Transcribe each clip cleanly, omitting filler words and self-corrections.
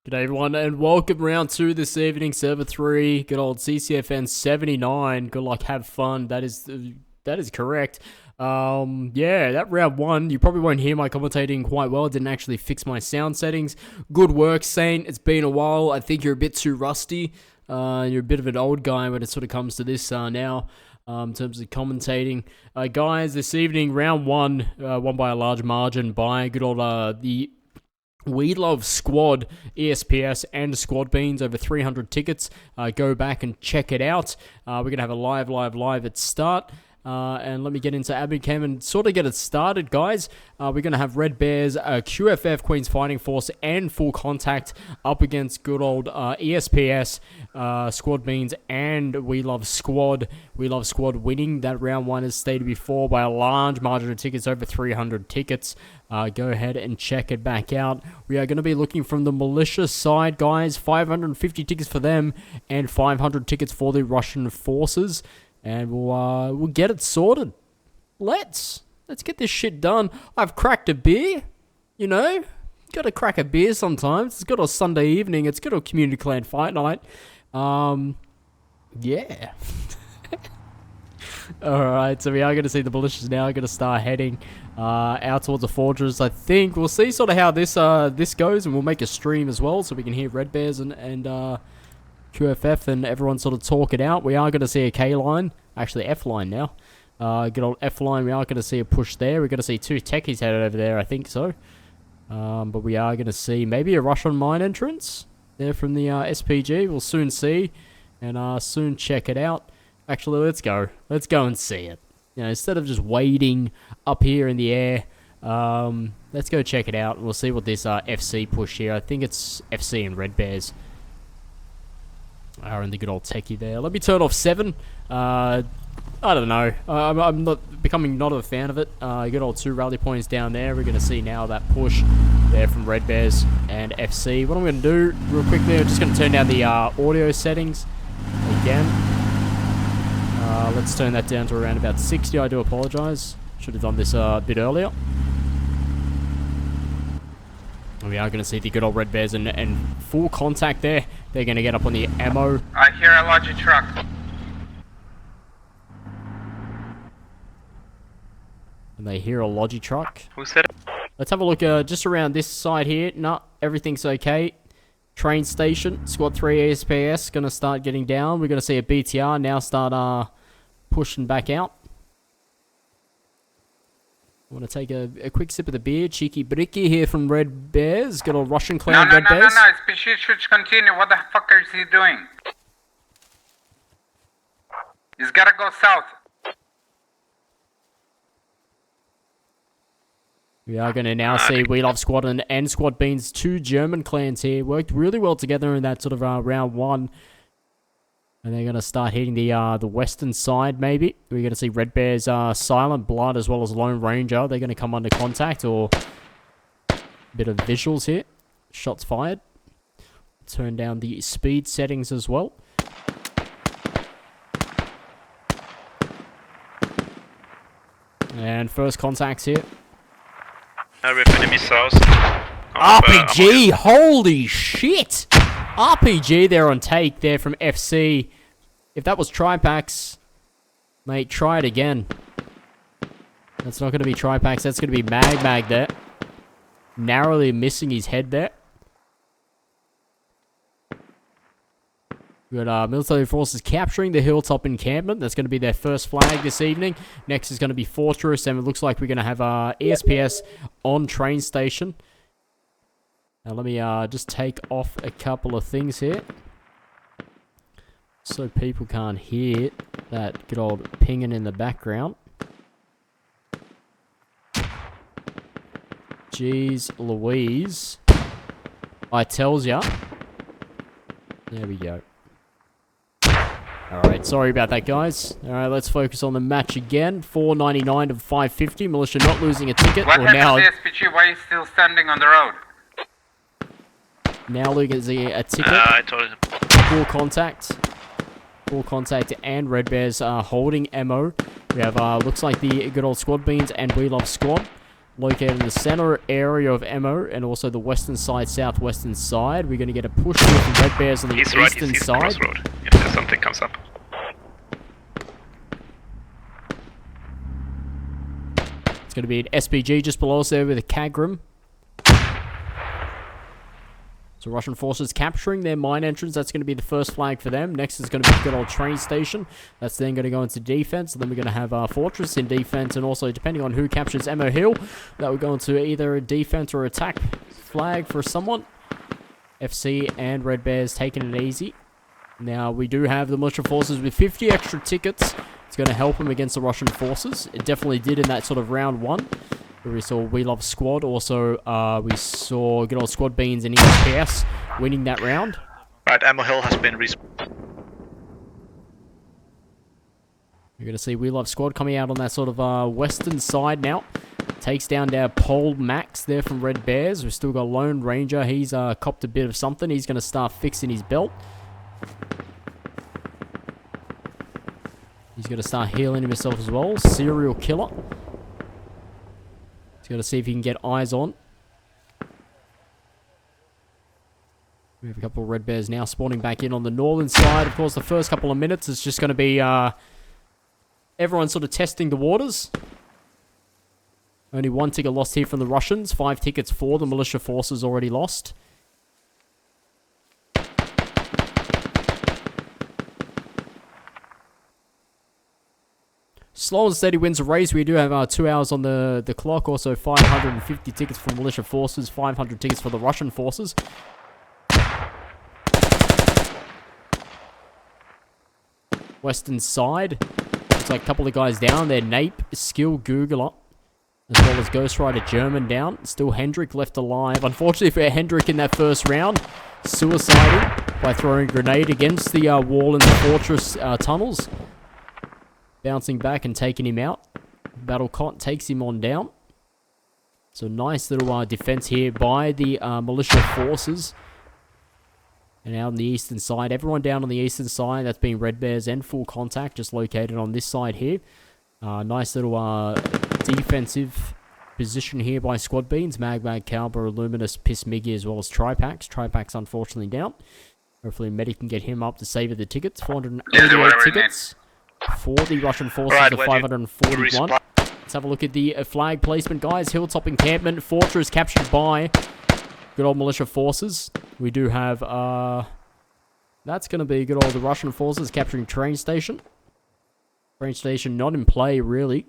G'day everyone and welcome round 2 this evening, server 3, good old CCFN 79, good luck, have fun, that is correct. Yeah, that round 1, you probably won't hear my commentating quite well, didn't actually fix my sound settings. Good work, Saint, it's been a while, I think you're a bit too rusty, you're a bit of an old guy when it sort of comes to this now. In terms of commentating. Guys, this evening, round 1, won by a large margin by good old, the We Love Squad, ESPS, and Squad Beans, over 300 tickets. Go back and check it out. We're going to have a live at start. And let me get into Abicam and sort of get it started, guys. We're going to have Red Bears, QFF, Queen's Fighting Force, and Full Contact up against good old ESPS, Squad Beans, and We Love Squad. We Love Squad winning that round 1, as stated before, by a large margin of tickets, over 300 tickets. Go ahead and check it back out. We are going to be looking from the militia side, guys. 550 tickets for them, and 500 tickets for the Russian forces. And we'll get it sorted. Let's get this shit done. I've cracked a beer, you know. Gotta crack a beer sometimes. It's good on Sunday evening. It's good on Community Clan Fight Night. Yeah. Alright, so we are going to see the militias now. Going to start heading out towards the fortress. I think we'll see sort of how this goes, and we'll make a stream as well, so we can hear Red Bears and QFF and everyone sort of talk it out. We are going to see a K line, actually F line now. Good old F line. We are going to see a push there. We're going to see 2 techies headed over there, I think so. But we are going to see maybe a Russian mine entrance there from the SPG. We'll soon see and soon check it out. Actually, let's go. Let's go and see it. You know, instead of just waiting up here in the air, let's go check it out. We'll see what this FC push here. I think it's FC and Red Bears are in the good old techie there. Let me turn off 7. I don't know. I'm not becoming not a fan of it. Good old 2 rally points down there. We're going to see now that push there from Red Bears and FC. What I'm going to do real quickly, I'm just going to turn down the audio settings again. Let's turn that down to around about 60. I do apologize. Should have done this a bit earlier. We are going to see the good old Red Bears and Full Contact there. They're going to get up on the ammo. I hear a logi truck. And they hear a logi truck. Who said it? Let's have a look just around this side here. No, everything's okay. Train station. Squad 3 ASPS going to start getting down. We're going to see a BTR now start pushing back out. I want to take a quick sip of the beer. Cheeky Bricky here from Red Bears. Good old Russian clan Red Bears. No, species should continue. What the fuck is he doing? He's gotta go south. We are going to now see We Love Squad and Squad Beans, 2 German clans here. Worked really well together in that sort of round 1. And they're going to start hitting the western side, maybe. We're going to see Red Bears, Silent Blood, as well as Lone Ranger. They're going to come under contact, or a bit of visuals here. Shots fired. Turn down the speed settings as well. And first contacts here. We have enemy south. RPG! Holy shit! RPG there on take there from FC. If that was Tripax, mate, try it again. That's not going to be Tripax. That's going to be Mag there. Narrowly missing his head there. We got military forces capturing the hilltop encampment. That's going to be their first flag this evening. Next is going to be Fortress, and it looks like we're going to have ESPS on train station. Now let me just take off a couple of things here, so people can't hear that good old pinging in the background. Jeez Louise. I tells ya. There we go. Alright, sorry about that, guys. Alright, let's focus on the match again. 499 to 550. Militia not losing a ticket. What happened to the SPG? Why is he still standing on the road? Now Luke is a ticket. I told him. Full contact and Red Bears holding ammo. We have looks like the good old Squad Beans and We Love Squad located in the center area of ammo and also the western side, southwestern side. We're going to get a push here from Red Bears on the He's right, eastern he's side. crossroad, if there's something comes up. It's going to be an SPG just below us there with a Kagrim. So Russian forces capturing their mine entrance. That's going to be the first flag for them. Next is going to be the good old train station. That's then going to go into defense. And then we're going to have our fortress in defense. And also, depending on who captures Ammo Hill, that will go into either a defense or attack flag for someone. FC and Red Bears taking it easy. Now, we do have the militia forces with 50 extra tickets. It's going to help them against the Russian forces. It definitely did in that sort of round one, where we saw We Love Squad. Also, we saw good old Squad Beans and ESPS winning that round. Right, Ammo Hill has been respawned. You're going to see We Love Squad coming out on that sort of western side now. Takes down our Pole Max there from Red Bears. We've still got Lone Ranger. He's copped a bit of something. He's going to start fixing his belt. He's going to start healing himself as well. Serial Killer. He's got to see if he can get eyes on. We have a couple of Red Bears now spawning back in on the northern side. Of course, the first couple of minutes is just going to be everyone sort of testing the waters. Only one ticket lost here from the Russians. 5 tickets for the militia forces already lost. Slow and steady wins the race. We do have 2 hours on the clock. Also 550 tickets for militia forces, 500 tickets for the Russian forces. Western side. Looks like a couple of guys down there. Nape, Skill, Googler, as well as Ghost Rider German down. Still Hendrick left alive. Unfortunately for Hendrick in that first round, suicided by throwing a grenade against the wall in the fortress tunnels. Bouncing back and taking him out. Battle Cot takes him on down. So nice little defense here by the militia forces. And out on the eastern side. Everyone down on the eastern side. That's being Red Bears and Full Contact. Just located on this side here. Nice little defensive position here by Squad Beans. Mag, Cowber, Luminous, Piss Miggy, as well as Tripax. Tripax unfortunately down. Hopefully Medic can get him up to save the tickets. 488 tickets. For the Russian forces, right, the 541. Let's have a look at the flag placement, guys. Hilltop encampment. Fortress captured by good old militia forces. We do have, that's going to be good old the Russian forces capturing train station. Train station not in play, really,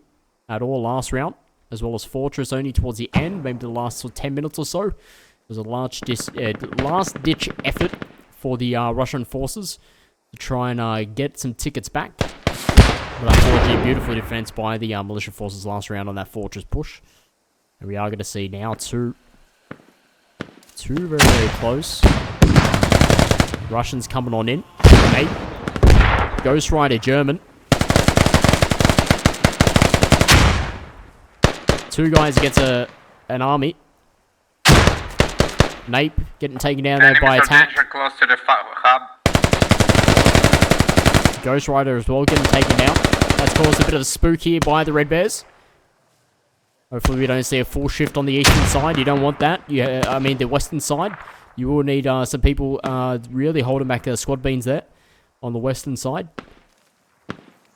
at all last round. As well as fortress only towards the end, maybe the last 10 minutes or so. There's a last-ditch effort for the Russian forces to try and get some tickets back. But unfortunately, beautiful defense by the militia forces last round on that fortress push. And we are going to see now two very, very close. Russians coming on in. 8. Ghost Rider German. 2 guys against an army. Nape getting taken down there by attack. Close to the hub. Ghost Rider as well getting taken out. That's caused a bit of a spook here by the Red Bears. Hopefully we don't see a full shift on the eastern side. You don't want that. I mean the western side. You will need some people really holding back the Squad Beans there on the western side.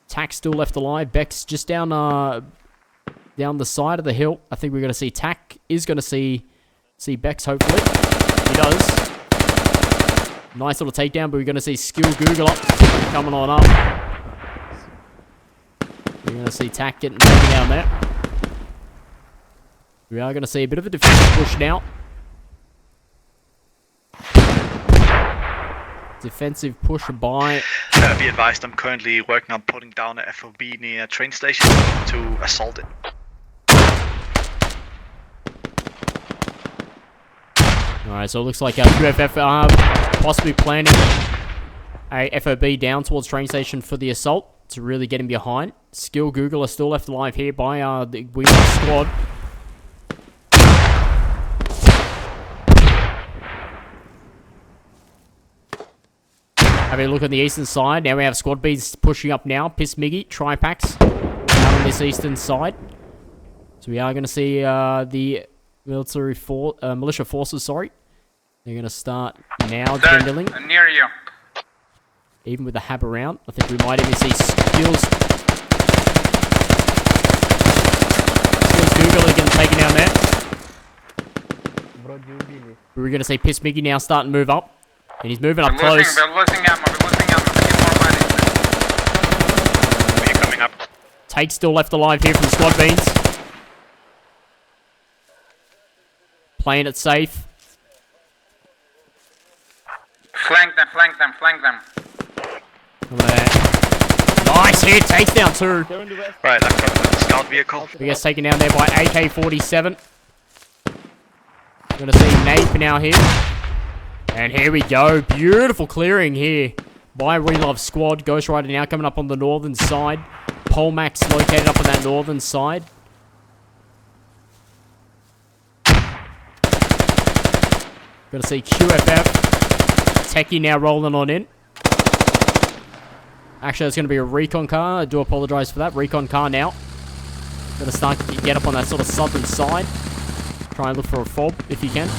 Tack still left alive. Beck's just down the side of the hill. I think we're going to see Tack is going to see Bex hopefully. He does. Nice little takedown, but we're going to see Skill Google up coming on up. We're going to see Tack getting taken down there. We are going to see a bit of a defensive push now. Defensive push by... Be advised, I'm currently working on putting down a FOB near a train station to assault it. Alright, so it looks like QFF are possibly planning a FOB down towards train station for the assault to really get him behind. Skill Google are still left alive here by the Wheeler squad. Having a look on the eastern side. Now we have Squad Bees pushing up now. Piss Miggy, Tripax out on this eastern side. So we are going to see the militia forces, sorry. They're going to start now dwindling. Near you. Even with the hab around. I think we might even see Skills Google are getting taken down there. We're going to see Piss Mickey now starting to move up. And he's moving up close. We're losing ammo. We need more money. Are you coming up? Tate's still left alive here from Squad Beans. Playing it safe. Flank them. Come on there. Nice hit. Tate's down too. Right, I've got the scout vehicle. We get taken down there by AK-47. We're going to see Nape now here. And here we go. Beautiful clearing here by We Love Squad. Ghost Rider now coming up on the northern side. Polmax located up on that northern side. Going to see QFF. Techie now rolling on in. Actually, there's going to be a recon car. I do apologize for that. Recon car now. Going to start to get up on that sort of southern side. Try and look for a fob if you can.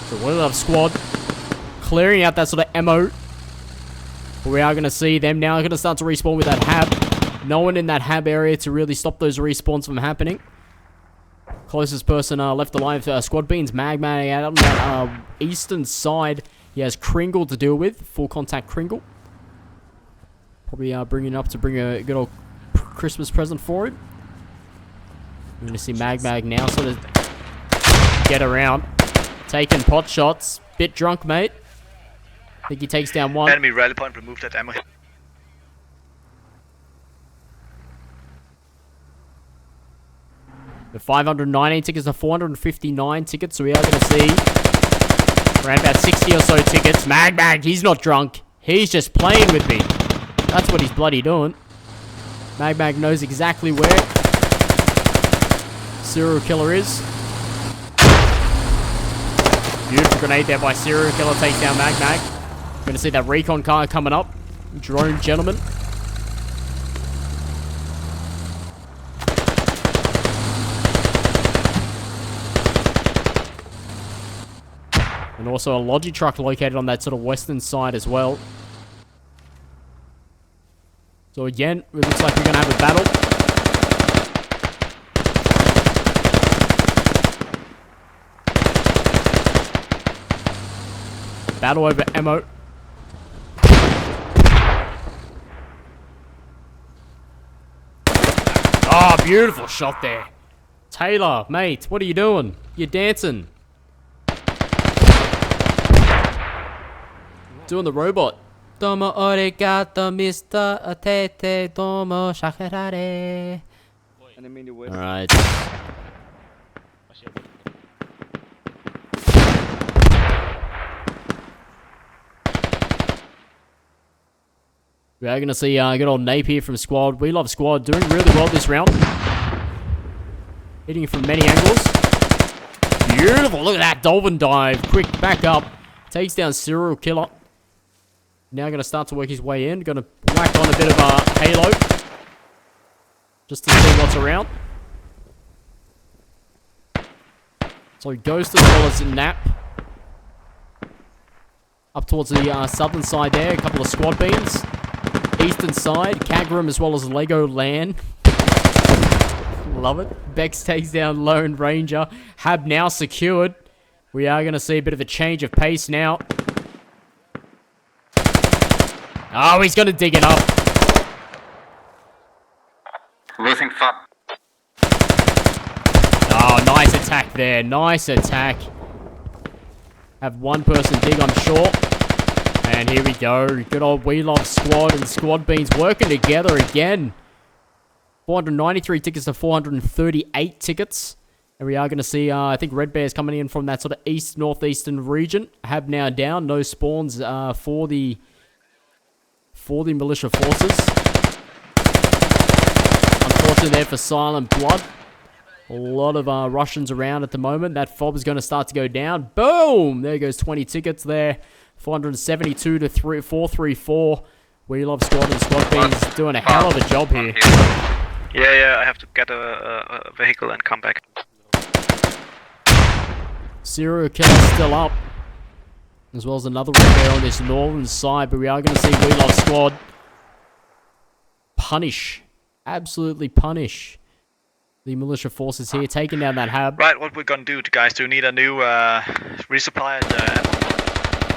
So We Love Squad clearing out that sort of ammo. But we are going to see them now going to start to respawn with that hab. No one in that hab area to really stop those respawns from happening. Closest person left alive, Squad Beans Magma out on that eastern side. He has Kringle to deal with. Full contact Kringle. Probably bringing up to bring a good old Christmas present for him. We're going to see Mag now sort of get around. Taking pot shots. Bit drunk, mate. I think he takes down one. Enemy rally point, remove that ammo. The 519 tickets to 459 tickets, so we are going to see around about 60 or so tickets. Mag, he's not drunk. He's just playing with me. That's what he's bloody doing. Mag knows exactly where Serial Killer is. Beautiful grenade there by Serial Killer, takes down Mag. Going to see that recon car coming up. Drone gentleman. And also a Logi truck located on that sort of western side as well. So again, it looks like we're going to have a battle. Battle over ammo. Oh, beautiful shot there. Taylor, mate, what are you doing? You're dancing. Doing the robot. Domo arigato, Mr. Atete, domo shakarare. Alright. We are going to see good old Nape here from Squad. We Love Squad doing really well this round. Hitting from many angles. Beautiful. Look at that dolphin dive. Quick back up. Takes down Serial Killer. Now going to start to work his way in. Going to whack on a bit of a halo. Just to see what's around. So Ghost as well as Nap. Up towards the southern side there. A couple of Squad Beans. Eastern side. Kagram as well as Legoland. Love it. Bex takes down Lone Ranger. Hab now secured. We are going to see a bit of a change of pace now. Oh, he's going to dig it up. Losing fob. Oh, nice attack there. Nice attack. Have one person dig, I'm sure. And here we go. Good old We Love Squad and Squad Beans working together again. 493 tickets to 438 tickets. And we are going to see, I think Red Bear's coming in from that sort of northeastern region. Hab now down. No spawns for the militia forces. Unfortunately there for Silent Blood. A lot of Russians around at the moment. That fob is going to start to go down. Boom! There goes 20 tickets there. 472 to 434. We Love Squad and Squad B's doing a hell of a job here. Yeah, I have to get a vehicle and come back. Serial Killer still up. As well as another repair on this northern side, but we are going to see We Love Squad punish. Absolutely punish the militia forces here, taking down that hab. Right, what we're gonna do, guys? Do you need a new resupply?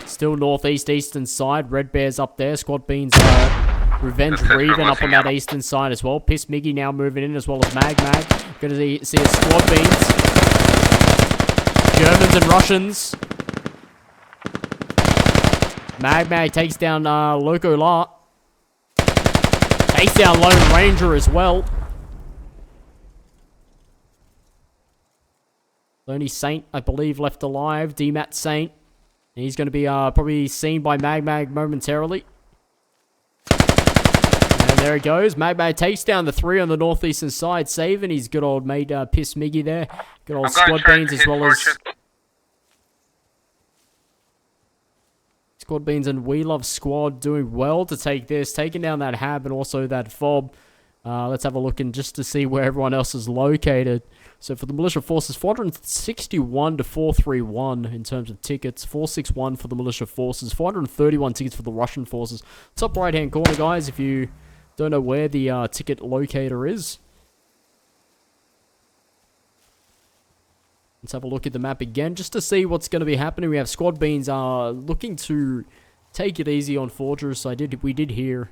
Still northeast eastern side. Red Bear's up there. Squad Beans Revenge Reven up on that eastern side as well. Piss Miggy now moving in as well as Mag. Gonna see a Squad Beans. Germans and Russians. Mag takes down Loco La. Takes down Lone Ranger as well. Only Saint, I believe, left alive. DMAT Saint. And he's going to be probably seen by Mag momentarily. And there he goes. Mag takes down the 3 on the northeastern side, saving his good old mate Piss Miggy there. Good old Squad Beans as well as... Squad Beans and We Love Squad doing well to take this. Taking down that hab and also that fob. Let's have a look and just to see where everyone else is located. So for the militia forces, 461 to 431 in terms of tickets. 461 for the militia forces. 431 tickets for the Russian forces. Top right hand corner, guys, if you don't know where the ticket locator is. Let's have a look at the map again just to see what's going to be happening. We have Squad Beans looking to take it easy on Fortress. We did hear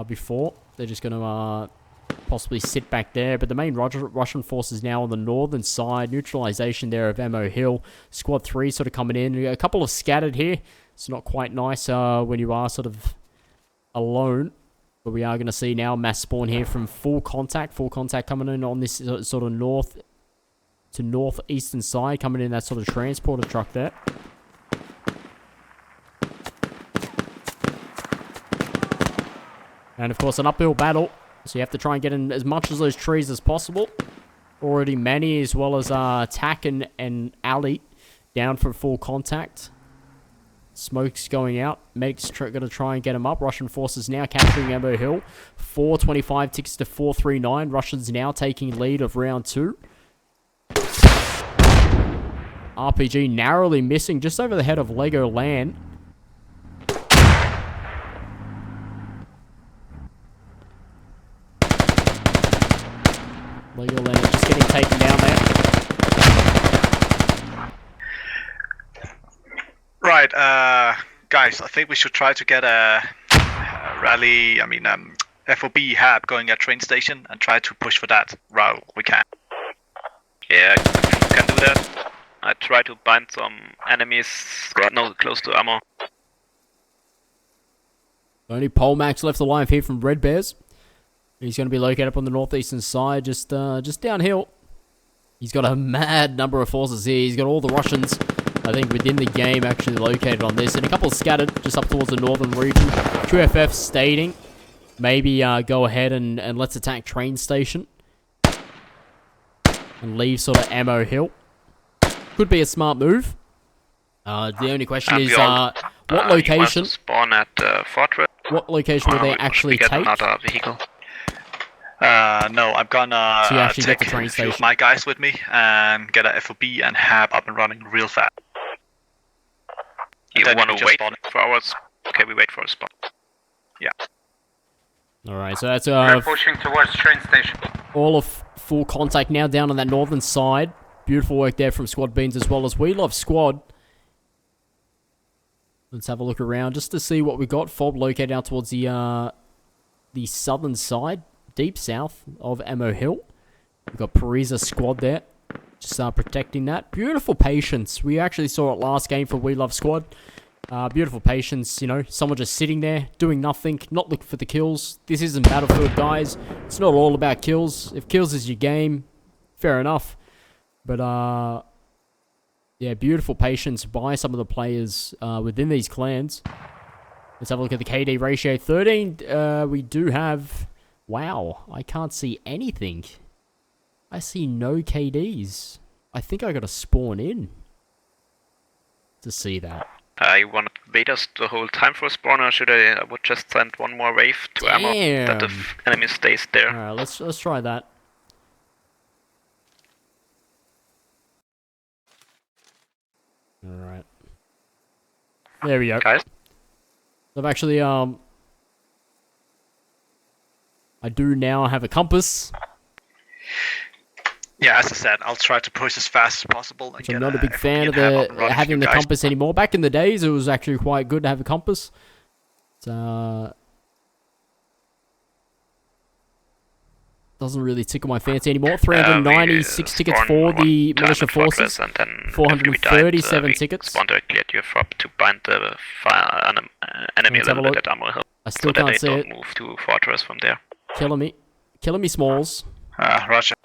before. They're just going to possibly sit back there. But the main Russian force is now on the northern side. Neutralization there of Ammo Hill. Squad 3 sort of coming in. A couple of scattered here. It's not quite nice when you are sort of alone. But we are going to see now mass spawn here from Full Contact. Full Contact coming in on this sort of north to northeastern side, coming in that sort of transporter truck there. And of course an uphill battle, so you have to try and get in as much of those trees as possible. Already Manny as well as Tack and Ali down for Full Contact. Smoke's going out. Meg's going to try and get him up. Russian forces now capturing Ammo Hill. 425 ticks to 439. Russians now taking lead of round 2. RPG narrowly missing just over the head of Lego Land. Lego Land is just getting taken down there. Right, guys, I think we should try to get a rally, FOB hab going at train station and try to push for that route we can. Yeah, I can do that. I try to bind some enemies close to ammo. Only Polmax left alive here from Red Bears. He's going to be located up on the northeastern side, just downhill. He's got a mad number of forces here. He's got all the Russians, I think, within the game actually located on this. And a couple scattered just up towards the northern region. 2FF stating, maybe go ahead and let's attack train station. And leave sort of Ammo Hill. Could be a smart move. The only question is, what location? Spawn at Fortress. What location will they actually take? Another vehicle. No, I'm gonna take the train few of station. my guys with me and get a FOB and hab up and running real fast. You then want we to just wait spawn. for hours? Okay, we wait for a spawn. Yeah. Alright, so that's We're pushing towards train station. all of Full Contact now down on that northern side. Beautiful work there from Squad Beans as well as We Love Squad. Let's have a look around just to see what we got. Fob located out towards the southern side, deep south of Ammo Hill. We've got Pariza Squad there, just protecting that. Beautiful patience. We actually saw it last game for We Love Squad. Beautiful patience, you know, someone just sitting there, doing nothing, not looking for the kills. This isn't Battlefield, guys. It's not all about kills. If kills is your game, fair enough. But, yeah, beautiful patience by some of the players within these clans. Let's have a look at the KD ratio. 13, we do have... Wow, I can't see anything. I see no KDs. I think I gotta spawn in to see that. You want to bait us the whole time for a spawn, or should I would just send one more wave to ammo that the enemy stays there? Alright, let's try that. Alright. There we go. Guys? I've actually, I do now have a compass. Yeah, as I said, I'll try to push as fast as possible. And So I'm not a big fan of having the compass anymore. Back in the days, it was actually quite good to have a compass. Doesn't really tickle my fancy anymore. 396 tickets for the militia forces. 437 tickets. Spawn directly at your FOB to bind the enemy a little bit at ammo hill. I still can't see it. Move to fortress from there. Killing me, Smalls. Roger.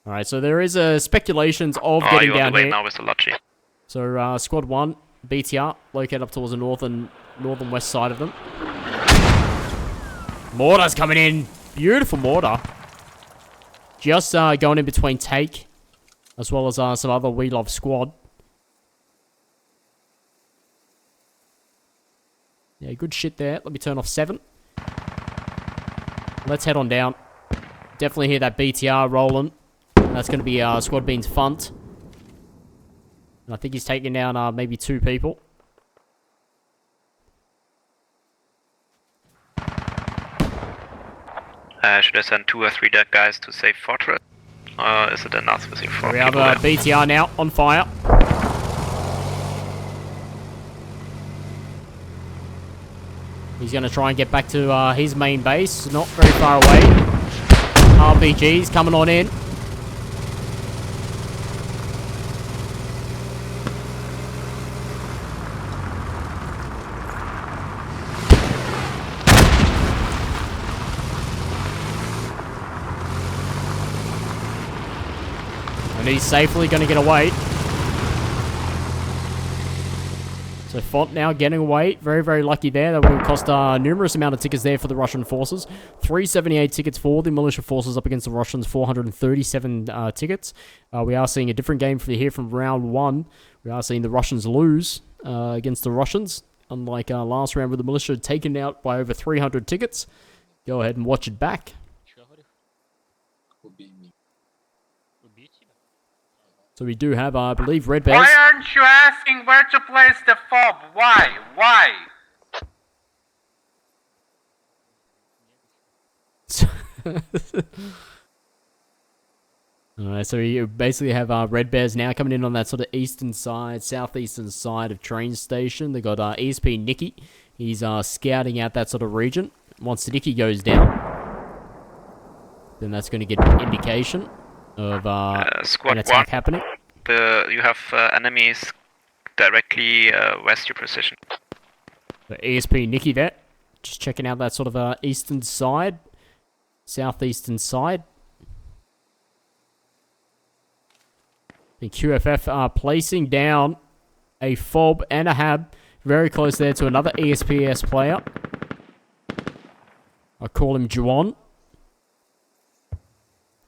Alright, so there is speculations of getting down here. Now with the Lodgy. So squad 1, BTR, located up towards the northern west side of them. Mortar's coming in. Beautiful mortar. Just going in between take, as well as some other We Love squad. Yeah, good shit there. Let me turn off 7. Let's head on down. Definitely hear that BTR rolling. That's going to be Squad Bean's Funt. And I think he's taking down maybe 2 people. Should I send 2 or 3 dead guys to save fortress? Or is it enough with your 4 We have people BTR now on fire. He's going to try and get back to his main base. Not very far away. RPG's coming on in. And he's safely going to get away. So Font now getting away. Very, very lucky there. That will cost a numerous amount of tickets there for the Russian forces. 378 tickets for the militia forces up against the Russians. 437 tickets. We are seeing a different game here from round 1. We are seeing the Russians lose against the Russians. Unlike last round where the militia had taken out by over 300 tickets. Go ahead and watch it back. So we do have, I believe, Red Bears. Why aren't you asking where to place the fob? Why? Alright, so you basically have Red Bears now coming in on that sort of eastern side, southeastern side of train station. They got ESP Nicky. He's scouting out that sort of region. Once Nicky goes down, then that's going to get an indication of an attack happening. You have enemies directly west your position. So ESP Nicky there. Just checking out that sort of eastern side, southeastern side. The QFF placing down a FOB and a HAB. Very close there to another ESPS player. I call him Juan.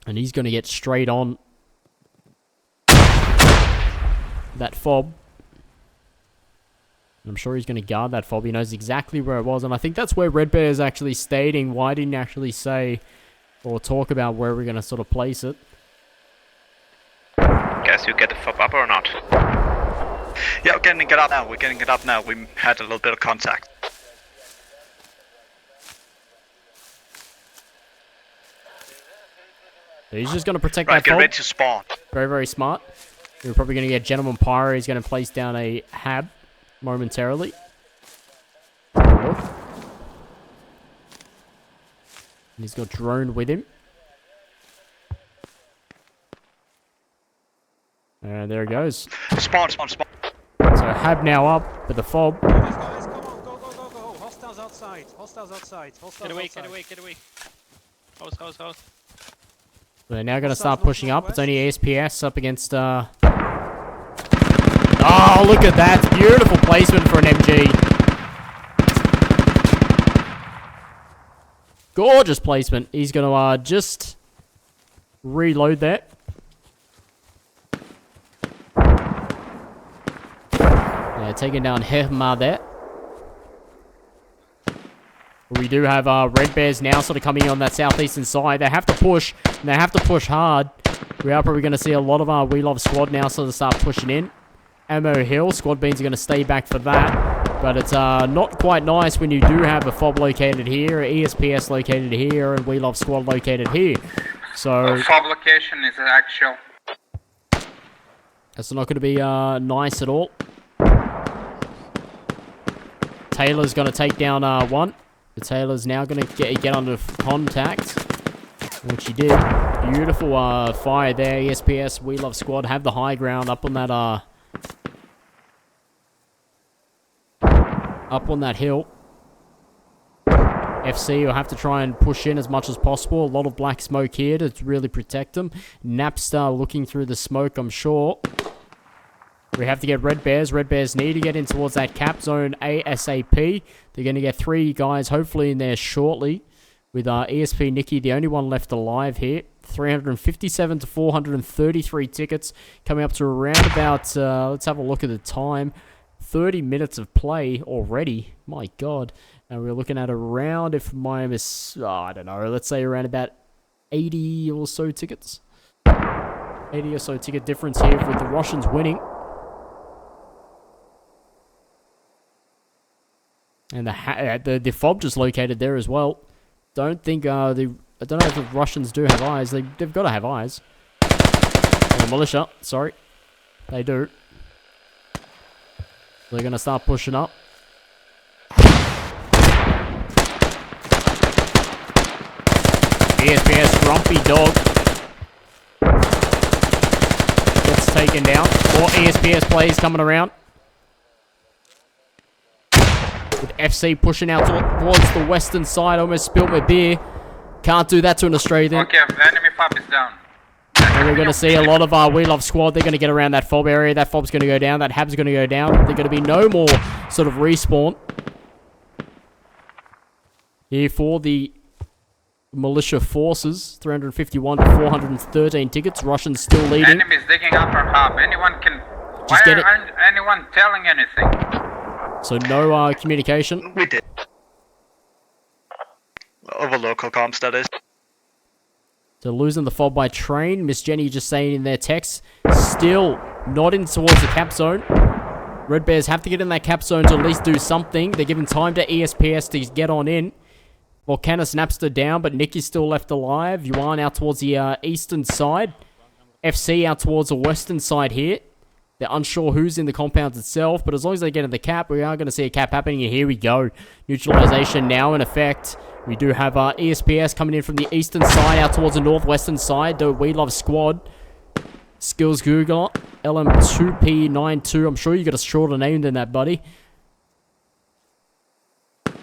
And he's going to get straight on that FOB. I'm sure he's going to guard that FOB. He knows exactly where it was. And I think that's where Red Bear is actually stating. Why didn't he actually say or talk about where we're going to sort of place it? Guess you get the FOB up or not? Yeah, we're getting it up now. We're getting it up now. We had a little bit of contact. So he's just going to protect Right, that get FOB. ready to spawn. Very, very smart. We're probably going to get Gentleman Pyro. He's going to place down a HAB momentarily. And he's got Drone with him. And there it goes. Spawn. So HAB now up with the FOB. Guys, come on, go. Hostiles outside. Get away. House. So they're now going to start pushing up. It's only ASPS up against... Oh, look at that. Beautiful placement for an MG. Gorgeous placement. He's going to just reload that. Yeah, They're taking down Hema there. We do have Red Bears now sort of coming on that southeastern side. They have to push, and they have to push hard. We are probably going to see a lot of our We Love squad now sort of start pushing in. Ammo Hill, Squad Beans are going to stay back for that. But it's not quite nice when you do have a FOB located here, ESPS located here, and We Love squad located here. So FOB location is actual. That's not going to be nice at all. Taylor's going to take down one. The Taylor's now going to get under contact, which he did. Beautiful fire there. ESPS, We Love squad have the high ground up on that hill. FC will have to try and push in as much as possible. A lot of black smoke here to really protect them. Napster looking through the smoke, I'm sure. We have to get Red Bears. Red Bears need to get in towards that cap zone ASAP. They're going to get 3 guys hopefully in there shortly. With ESP Nicky, the only one left alive here. 357 to 433 tickets. Coming up to around about, let's have a look at the time. 30 minutes of play already. My God. And we're looking at around, if my I don't know, let's say around about 80 or so tickets. 80 or so ticket difference here with the Russians winning. And the FOB just located there as well. Don't think I don't know if the Russians do have eyes. They've got to have eyes. Or militia, sorry. They do. They're going to start pushing up. ESPS Grumpy Dog gets taken down. More ESPS players coming around. With FC pushing out towards the western side. Almost spilled my beer. Can't do that to an Australian. Okay, enemy FOB is down. And we're going to see a lot of our We Love squad. They're going to get around that FOB area. That FOB's going to go down. That HAB's going to go down. There's going to be no more sort of respawn here for the militia forces. 351 to 413 tickets. Russians still leading. Enemies digging up our hub. Anyone can... Just get it. Anyone telling anything? So no communication. We did. Over local comms, that is. So losing the FOB by train. Miss Jenny just saying in their text, still not in towards the cap zone. Red Bears have to get in that cap zone to at least do something. They're giving time to ESPS to get on in. Volcanus Napster down, but Nicky's still left alive. Yuan out towards the eastern side. FC out towards the western side here. They're unsure who's in the compound itself, but as long as they get in the cap, we are going to see a cap happening, and here we go. Neutralization now in effect. We do have ESPS coming in from the eastern side out towards the northwestern side. The We Love squad. Skills Google. LM2P92. I'm sure you got a shorter name than that, buddy. But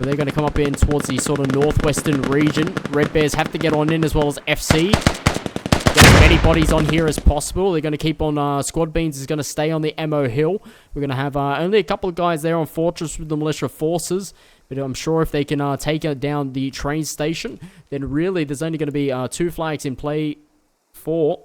they're going to come up in towards the sort of northwestern region. Red Bears have to get on in as well as FC. Get as many bodies on here as possible. They're going to keep on... Squad Beans is going to stay on the Ammo Hill. We're going to have only a couple of guys there on Fortress with the militia forces. But I'm sure if they can take down the train station, then really there's only going to be 2 flags in play for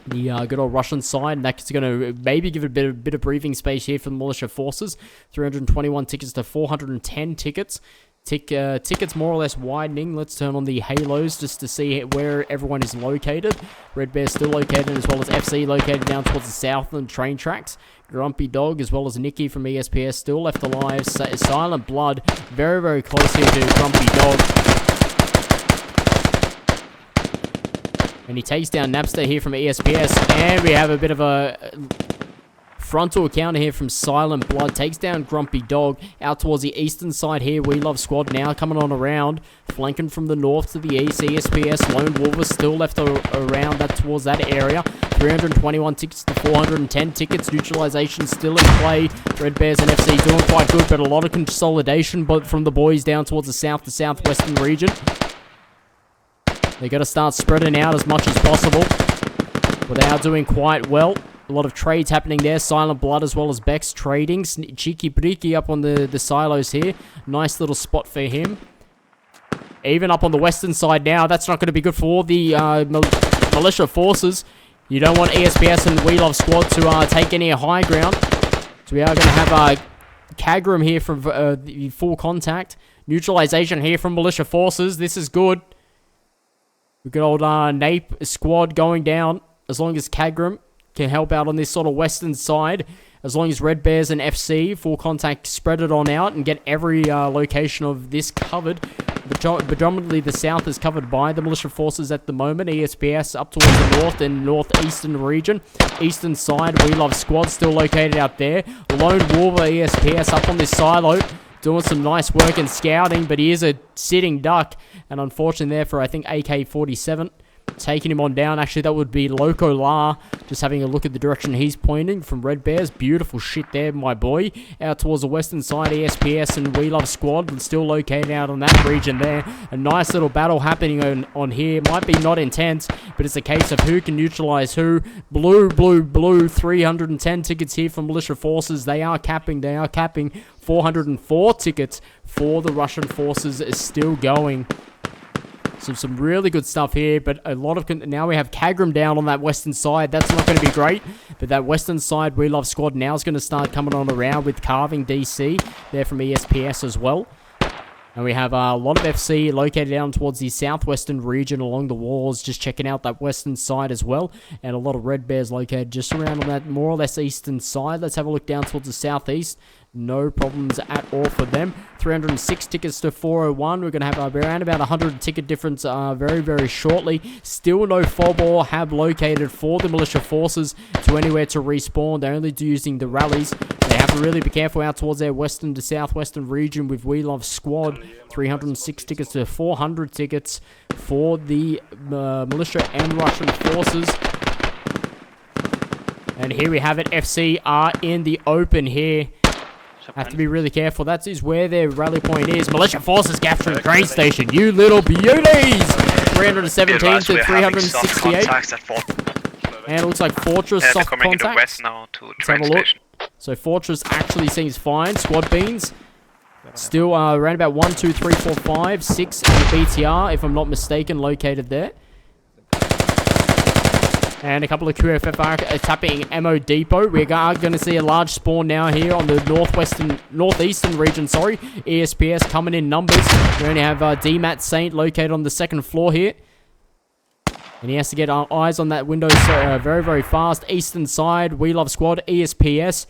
the good old Russian side. And that's going to maybe give it a bit of breathing space here for the militia forces. 321 tickets to 410 tickets. Tickets more or less widening. Let's turn on the halos just to see where everyone is located. Red Bear still located, as well as FC located down towards the southland train tracks. Grumpy Dog as well as Nicky from ESPS still left alive. Silent Blood very, very close here to Grumpy Dog. And he takes down Napster here from ESPS. And we have a bit of a frontal encounter here from Silent Blood. Takes down Grumpy Dog out towards the eastern side here. We Love squad now coming on around. Flanking from the north to the east. ESPS Lone Wolf is still left around that towards that area. 321 tickets to 410 tickets. Neutralization still in play. Red Bears and FC doing quite good, but a lot of consolidation but from the boys down towards the south to southwestern region. They got to start spreading out as much as possible. But they are doing quite well. A lot of trades happening there. Silent Blood as well as Bex trading. Cheeky Briki up on the silos here. Nice little spot for him. Even up on the western side now. That's not going to be good for the militia forces. You don't want ESPS and We Love squad to take any high ground. So we are going to have Kagram here from the full contact. Neutralization here from militia forces. This is good. We've got old Nape squad going down. As long as Kagram can help out on this sort of western side. As long as Red Bears and FC, full contact, spread it on out and get every location of this covered. Predominantly the south is covered by the militia forces at the moment. ESPS up towards the north and northeastern region. Eastern side, We Love Squad still located out there. Lone Wolver ESPS up on this silo. Doing some nice work and scouting, but he is a sitting duck. And unfortunately there for, I think, AK-47. Taking him on down. Actually, that would be Loco La. Just having a look at the direction he's pointing from Red Bears. Beautiful shit there, my boy. Out towards the western side, ESPS and We Love Squad. Still located out on that region there. A nice little battle happening on here. Might be not intense, but it's a case of who can neutralize who. Blue, blue, blue. 310 tickets here from militia forces. They are capping. 404 tickets for the Russian forces is still going. Some really good stuff here, but a lot of... Now we have Kagram down on that western side. That's not going to be great, but that western side, We Love Squad now is going to start coming on around with Carving DC there from ESPS as well. And we have a lot of FC located down towards the southwestern region along the walls, just checking out that western side as well. And a lot of Red Bears located just around on that more or less eastern side. Let's have a look down towards the southeast. No problems at all for them. 306 tickets to 401. We're going to have around about 100 ticket difference very, very shortly. Still no fob or hab located for the militia forces to anywhere to respawn. They're only using the rallies. They have to really be careful out towards their western to southwestern region with We Love Squad. 306 tickets to 400 tickets for the militia and Russian forces. And here we have it. FC are in the open here. Have to be really careful. That is where their rally point is. Militia forces capturing train station. You little beauties! 317 to 368. And it looks like Fortress soft contact. West now to Let's have a look. So Fortress actually seems fine. Squad beans. Still around about 1, 2, 3, 4, 5, 6 in the BTR, if I'm not mistaken, located there. And a couple of QFF tapping Ammo Depot. We are going to see a large spawn now here on the northeastern region, sorry. ESPS coming in numbers. We only have DMAT Saint located on the second floor here. And he has to get eyes on that window very, very fast. Eastern side, We Love Squad, ESPS.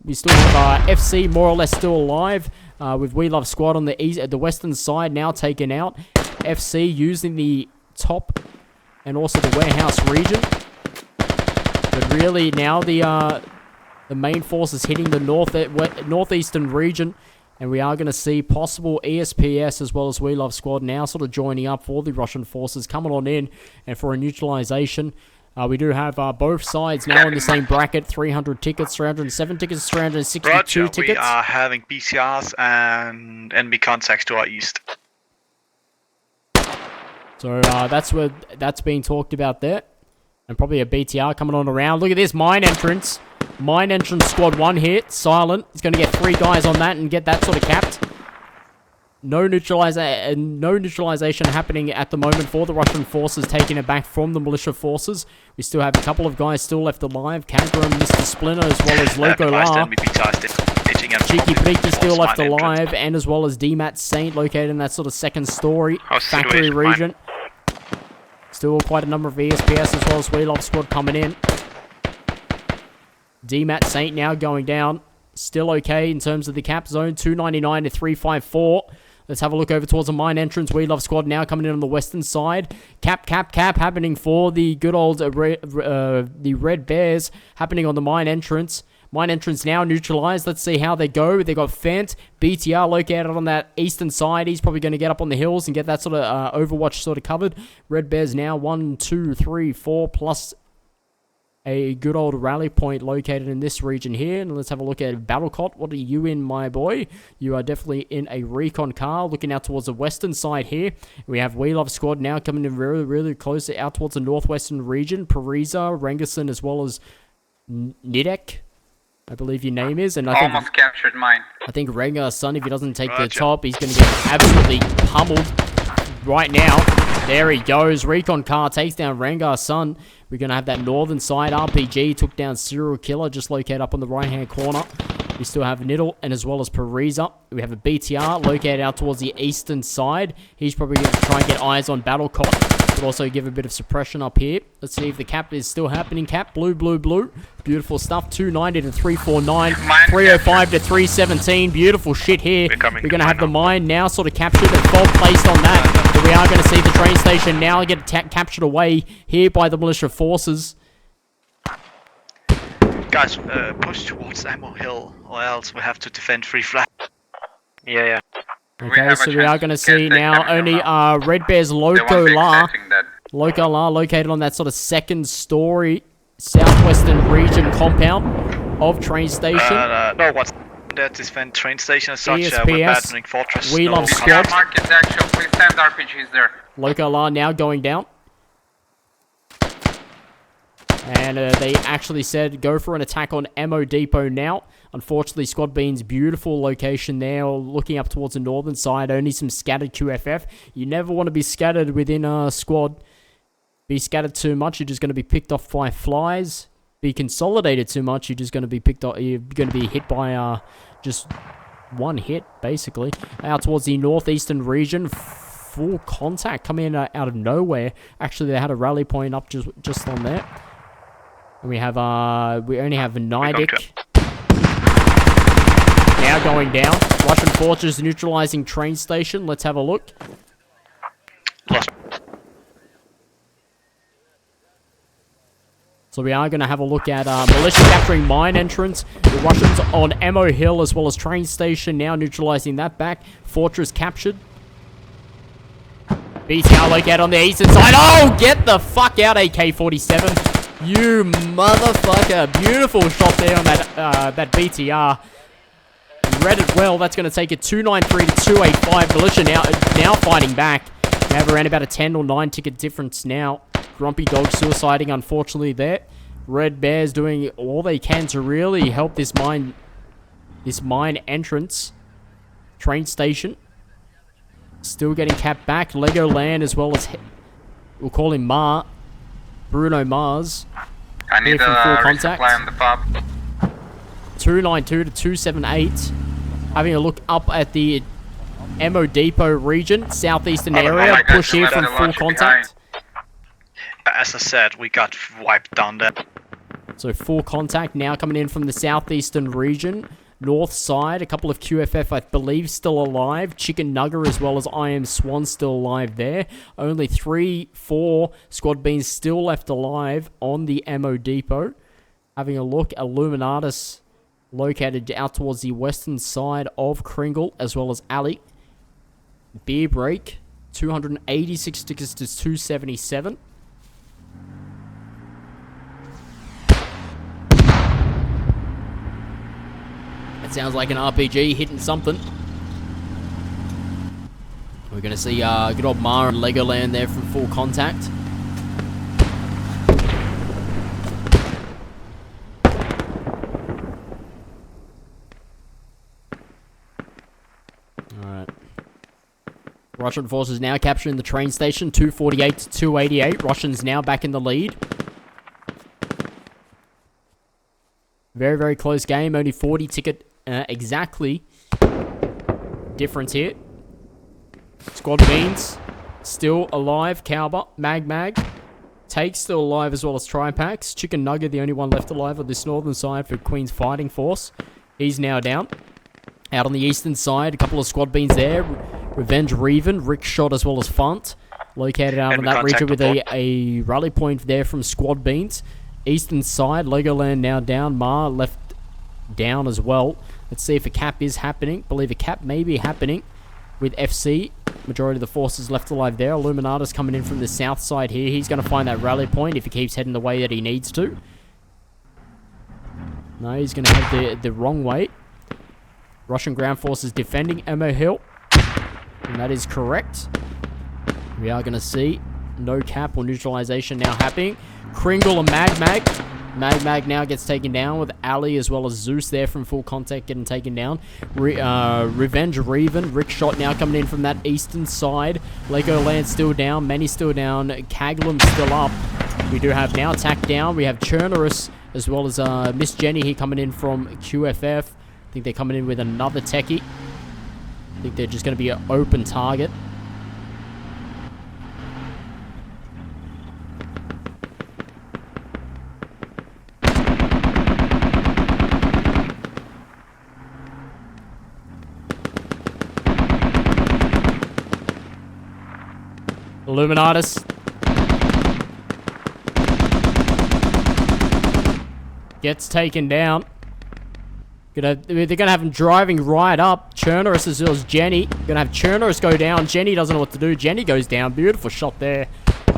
We still have FC more or less still alive. With We Love Squad on the western side now taken out. FC using the top and also the warehouse region. But really now the main force is hitting the northeastern region. And we are going to see possible ESPS as well as We Love Squad now sort of joining up for the Russian forces coming on in and for a neutralization. We do have both sides now in the same bracket. 300 tickets, 307 tickets, 362 Roger, tickets. We are having BCRs and enemy contacts to our east. So that's being talked about there. And probably a BTR coming on around. Look at this mine entrance. Mine entrance squad 1 hit. Silent. He's going to get 3 guys on that and get that sort of capped. No neutralization happening at the moment for the Russian forces, taking it back from the militia forces. We still have a couple of guys still left alive. Kagram, Mr. Splinter, as well as Loco La. Cheeky Priki still left alive, and as well as DMAT Saint located in that sort of second story factory region. Still quite a number of ESPS as well as We Love Squad coming in. DMAT Saint now going down. Still okay in terms of the cap zone. 299 to 354. Let's have a look over towards the mine entrance. We Love Squad now coming in on the western side. Cap happening for the good old the Red Bears happening on the mine entrance. Mine entrance now neutralized. Let's see how they go. They got Fent, BTR located on that eastern side. He's probably going to get up on the hills and get that sort of Overwatch sort of covered. Red Bears now 1, 2, 3, 4 plus a good old rally point located in this region here. And let's have a look at Battlecot. What are you in, my boy? You are definitely in a recon car. Looking out towards the western side here. We have We Love Squad now coming in really, really close out towards the northwestern region. Pariza, Rengerson, as well as Nidek, I believe your name is. And I think Almost captured mine. I think Rengerson, if he doesn't take the top, he's going to get absolutely pummeled right now. There he goes. Recon car takes down Rengar's son. We're going to have that northern side. RPG took down Serial Killer, just located up on the right-hand corner. We still have Niddle and as well as Parisa. We have a BTR located out towards the eastern side. He's probably going to try and get eyes on Battlecot, but also give a bit of suppression up here. Let's see if the cap is still happening. Cap, blue, blue, blue. Beautiful stuff. 290 to 349. 305 to 317. Beautiful shit here. We're going to have the mine now sort of captured and fault placed on that. But we are going to see the train station now get captured away here by the militia forces. Guys, push towards Ammo Hill, or else we have to defend free flag. Yeah. Okay, so we are going to see now only Red Bear's Loco La located on that sort of second story southwestern region compound of train station. No, what's that? Defend train station as such. ESPS, we're abandoning fortress. We love Yeah, squad. mark is actual. Please send RPGs there. Loco La now going down. And they actually said go for an attack on Ammo Depot now. Unfortunately, Squad Bean's beautiful location there, looking up towards the northern side. Only some scattered QFF. You never want to be scattered within a squad. Be scattered too much, you're just going to be picked off by flies. Be consolidated too much, you're just going to be picked off. You're going to be hit by just one hit, basically. Out towards the northeastern region. Full contact coming in out of nowhere. Actually, they had a rally point up just on there. And we have, we only have Nidic now going down. Russian forces neutralizing train station. Let's have a look. Lost. So we are going to have a look at militia capturing mine entrance. The Russians on Ammo Hill as well as train station now neutralizing that back. Fortress captured. BTR located on the eastern side. Oh, get the fuck out, AK-47. You motherfucker. Beautiful shot there on that BTR. Read it well. That's going to take it 293 to 285. Militia now fighting back. We have around about a 10 or 9 ticket difference now. Grumpy Dog suiciding, unfortunately, there. Red Bears doing all they can to really help this mine entrance. Train station. Still getting capped back. Legoland as well as... We'll call him Ma. Bruno Mars. I need a resupply on the pub. 292 to 278. Having a look up at the Ammo Depot region, southeastern area. Push here from full contact. As I said, we got wiped down there. So full contact now coming in from the southeastern region. North side, a couple of QFF, I believe, still alive. Chicken Nugger as well as I Am Swan still alive there. Only 3-4 Squad Beans still left alive on the Ammo Depot. Having a look, Illuminatus located out towards the western side of Kringle as well as Alley. Beer Break, 286 tickets to 277. It sounds like an RPG hitting something. We're going to see good old Mara and Legoland there from full contact. Alright. Russian forces now capturing the train station. 248 to 288. Russians now back in the lead. Very, very close game. Only 40 ticket exactly difference here. Squad Beans still alive. Cowber, Mag, Take still alive as well as Tripax. Chicken Nugget, the only one left alive on this northern side for Queen's Fighting Force. He's now down. Out on the eastern side, a couple of Squad Beans there. Revenge Reven, Rick Shot as well as Funt. Located out in that region with a rally point there from Squad Beans. Eastern side, Legoland now down. Ma left down as well. Let's see if a cap is happening. Believe a cap may be happening with FC. Majority of the forces left alive there. Illuminatus coming in from the south side here. He's going to find that rally point if he keeps heading the way that he needs to. No, he's going to head the wrong way. Russian ground forces defending Ammo Hill. And that is correct. We are going to see no cap or neutralization now happening. Kringle and Mag Mag now gets taken down with Ali as well as Zeus there from full contact getting taken down. Revenge Reven. Rick Shot now coming in from that eastern side. Legoland still down. Many still down. Kaglum still up. We do have now Tack down. We have Chernerus as well as Miss Jenny here coming in from QFF. I think they're coming in with another techie. I think they're just going to be an open target. Illuminatus. Gets taken down. They're gonna have him driving right up. Chernerus as well as Jenny. Gonna have Chernerus go down. Jenny doesn't know what to do. Jenny goes down. Beautiful shot there.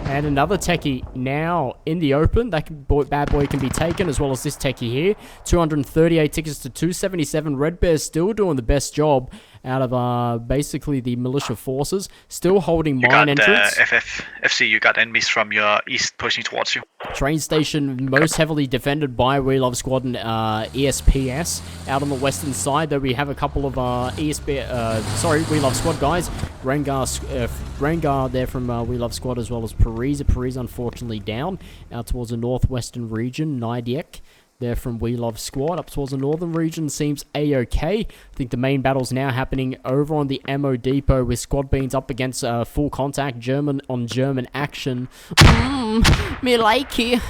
And another techie now in the open. That bad boy can be taken as well as this techie here. 238 tickets to 277. Red Bear's still doing the best job out of basically the militia forces. Still holding mine entrance. FFFC, you got enemies from your east pushing towards you. Train station most heavily defended by We Love Squad and ESPS. Out on the western side, though, we have a couple of We Love Squad guys. Rengar there from We Love Squad as well as Parisa. Parisa unfortunately down. Out towards the northwestern region, Nidiek there from We Love Squad. Up towards the northern region seems A-OK. I think the main battle's now happening over on the ammo depot with Squad Beans up against full contact, German on German action. Me like it.